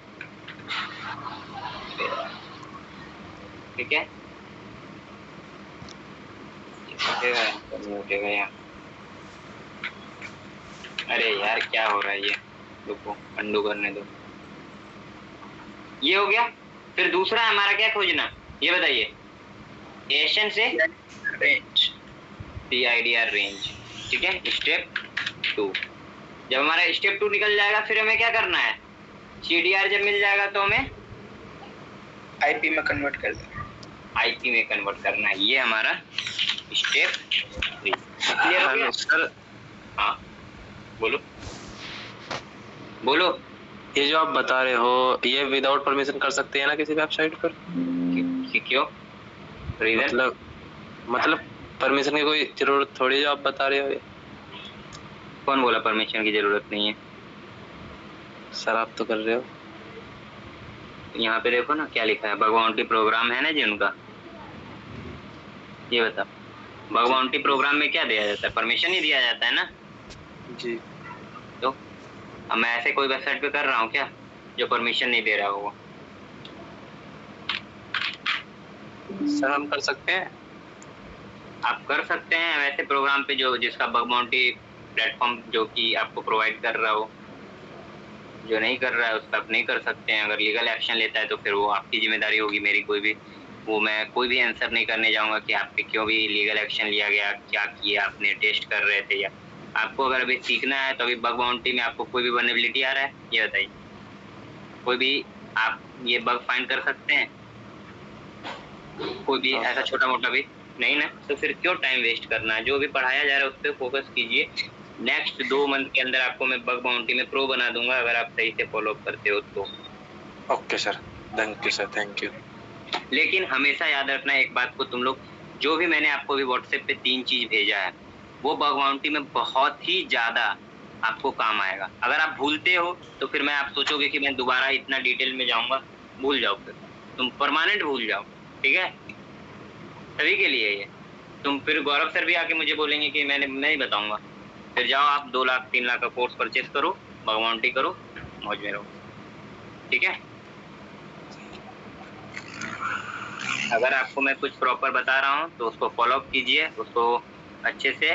Speaker 3: ठीक है। उठेगा यहाँ, अरे यार क्या हो रहा है ये, रुको अंडू करने दो। ये हो गया। फिर दूसरा हमारा क्या खोजना, ये बताइए, एशन से रेंज, CIDR रेंज, ठीक है। स्टेप 2, जब हमारा स्टेप 2 निकल जाएगा फिर हमें क्या करना है, CDR जब मिल जाएगा तो हमें
Speaker 7: IP में कन्वर्ट कर देना,
Speaker 3: IP में कन्वर्ट करना है। ये हमारा स्टेप 3 क्लियर हो गया सर। हाँ बोलो बोलो।
Speaker 9: ये जो आप बता रहे हो ये विदाउट परमिशन कर सकते हैं ना किसी वेबसाइट पर?
Speaker 3: क्यों, रीजन?
Speaker 9: मतलब परमिशन की कोई जरूरत थोड़ी, जो आप बता रहे हो ये।
Speaker 3: कौन बोला परमिशन की जरूरत नहीं है?
Speaker 9: सर आप तो कर रहे हो।
Speaker 3: यहाँ पे देखो ना क्या लिखा है, भगवानटी प्रोग्राम है ना जी उनका, ये बताओ भगवानटी प्रोग्राम में क्या दिया जाता है, परमिशन ही दिया जाता है ना
Speaker 9: जी।
Speaker 3: तो अब मैं ऐसे कोई वेबसाइट पे कर रहा हूँ क्या जो परमिशन नहीं दे रहा होगा?
Speaker 9: सर हम कर सकते हैं।
Speaker 3: आप कर सकते हैं वैसे प्रोग्राम पे जो जिसका बग बाउंटी प्लेटफॉर्म जो कि आपको प्रोवाइड कर रहा हो, जो नहीं कर रहा है उसका आप नहीं कर सकते हैं। अगर लीगल एक्शन लेता है तो फिर वो आपकी जिम्मेदारी होगी, मेरी कोई भी, वो मैं कोई भी आंसर नहीं करने जाऊंगा कि आप पे क्यों भी लीगल एक्शन लिया गया, क्या किया आपने, टेस्ट कर रहे थे या आपको अगर अभी सीखना है तो अभी बग बाउंटी में आपको कोई भी वल्नरेबिलिटी आ रहा है ये बताइए, कोई भी आप ये बग फाइंड कर सकते हैं, कोई भी ऐसा छोटा मोटा भी नहीं ना, तो फिर क्यों टाइम वेस्ट करना है? जो भी पढ़ाया जा रहा है उस पर फोकस कीजिए। नेक्स्ट 2 मंथ के अंदर आपको मैं बग बाउंटी में प्रो बना दूंगा अगर आप सही से फॉलो अप करते हो तो।
Speaker 9: Okay sir, thank you sir, thank you.
Speaker 3: लेकिन हमेशा याद रखना एक बात को, तुम लोग जो भी मैंने आपको भी व्हाट्सएप पे 3 चीज भेजा है वो बग बाउंटी में बहुत ही ज्यादा आपको काम आएगा। अगर आप भूलते हो तो फिर मैं आप सोचोगे कि मैं दोबारा इतना डिटेल में जाऊंगा, भूल जाओ, फिर तुम परमानेंट भूल जाओ, ठीक है। सभी के लिए ये, तुम फिर गौरव सर भी आके मुझे बोलेंगे कि मैं नहीं बताऊंगा, फिर जाओ आप 2 लाख 3 लाख का कोर्स परचेस करो, बग बाउंटी करो, मौज में रहो, ठीक है। अगर आपको मैं कुछ प्रॉपर बता रहा हूँ तो उसको फॉलो अप कीजिए, उसको अच्छे से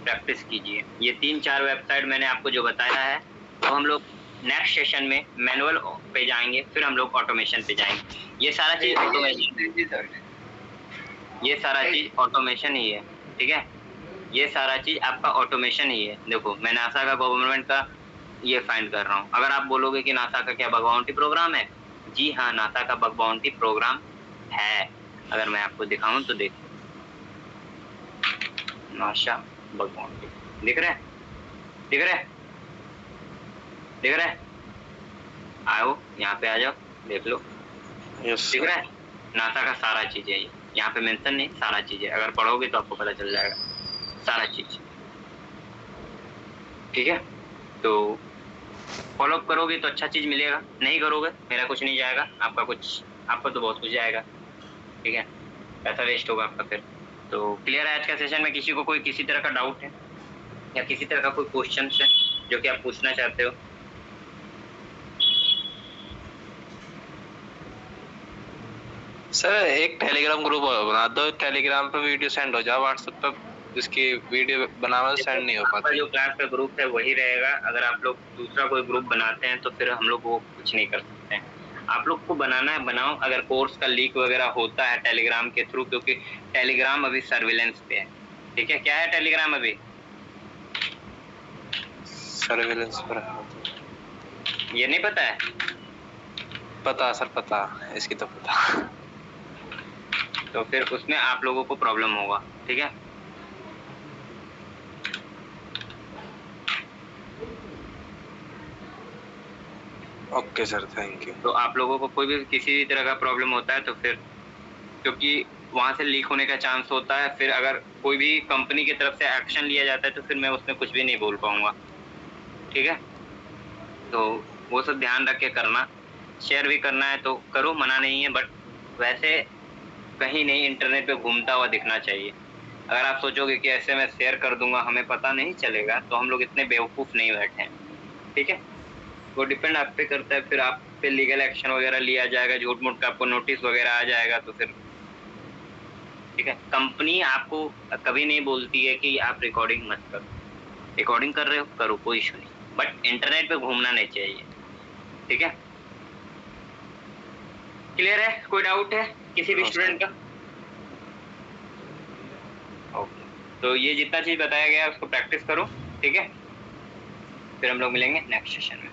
Speaker 3: प्रैक्टिस कीजिए। ये 3-4 वेबसाइट मैंने आपको जो बताया है तो हम लोग नेक्स्ट सेशन में मैनुअल पे जाएंगे, फिर हम लोग ऑटोमेशन पे जाएंगे। ये सारा चीज ऑटोमेशन, ये सारा चीज ऑटोमेशन ही है, ठीक है। ये सारा चीज आपका ऑटोमेशन ही है। देखो मैं नासा का गवर्नमेंट का ये फाइंड कर रहा हूँ। अगर आप बोलोगे कि नासा का क्या बग बाउंटी प्रोग्राम है, जी हाँ नासा का बग बाउंटी प्रोग्राम है। अगर मैं आपको दिखाऊं तो देखो नासा बग बाउंटी, दिख रहा है, दिख रहा है, दिख रहा है, आओ यहाँ पे आ जाओ, देख लो, दिख रहा है। नासा का सारा चीज है ये, यहाँ पे मेंशन नहीं, सारा चीज है। अगर पढ़ोगे तो आपको पता चल जाएगा सारा चीज, ठीक है। तो फॉलो अप करोगे तो अच्छा चीज मिलेगा, नहीं करोगे मेरा कुछ नहीं जाएगा, आपका तो बहुत कुछ जाएगा, ठीक है। पैसा वेस्ट होगा आपका फिर। तो क्लियर है आज का सेशन में? किसी को कोई किसी तरह का डाउट है या किसी तरह का कोई क्वेश्चन है जो कि आप पूछना चाहते हो?
Speaker 9: सर एक टेलीग्राम ग्रुप बना दो, टेलीग्राम पे वीडियो सेंड हो जाए, व्हाट्सएप पे इसकी वीडियो बनाना सेंड नहीं हो पाता।
Speaker 3: जो क्लास का ग्रुप है वही रहेगा। अगर आप लोग दूसरा कोई ग्रुप बनाते हैं तो फिर हम लोग वो कुछ नहीं कर सकते हैं। आप लोग को बनाना है बनाओ। अगर कोर्स का लीक वगैरह होता है टेलीग्राम के थ्रू, क्योंकि टेलीग्राम अभी सर्विलेंस पे है, ठीक है। क्या है टेलीग्राम अभी?
Speaker 9: सर्विलेंस पर।
Speaker 3: ये नहीं पता है?
Speaker 9: पता सर, पता इसकी तो पता।
Speaker 3: तो फिर उसमें आप लोगों को प्रॉब्लम होगा, ठीक है।
Speaker 9: Okay sir, thank you.
Speaker 3: तो आप लोगों को कोई भी किसी भी तरह का प्रॉब्लम होता है तो फिर, क्योंकि वहां से लीक होने का चांस होता है, फिर अगर कोई भी कंपनी की तरफ से एक्शन लिया जाता है तो फिर मैं उसमें कुछ भी नहीं बोल पाऊंगा, ठीक है, तो वो सब ध्यान रख के करना। शेयर भी करना है तो करो, मना नहीं है, बट वैसे कहीं नहीं इंटरनेट पे घूमता हुआ दिखना चाहिए। अगर आप सोचोगे कि ऐसे मैं शेयर कर दूंगा हमें पता नहीं चलेगा, तो हम लोग इतने बेवकूफ़ नहीं बैठे हैं, ठीक है। वो डिपेंड आप पे करता है, फिर आप पे लीगल एक्शन वगैरह लिया जाएगा, झूठ मूठ का आपको नोटिस वगैरह आ जाएगा, तो फिर ठीक है। कंपनी आपको कभी नहीं बोलती है कि आप रिकॉर्डिंग मत करो, रिकॉर्डिंग कर रहे हो करो, कोई इशू नहीं, बट इंटरनेट पे घूमना नहीं चाहिए, ठीक है। क्लियर है? कोई डाउट है किसी भी स्टूडेंट का? ओके, तो ये जितना चीज बताया गया है उसको प्रैक्टिस करो, ठीक है। फिर हम लोग मिलेंगे नेक्स्ट सेशन में।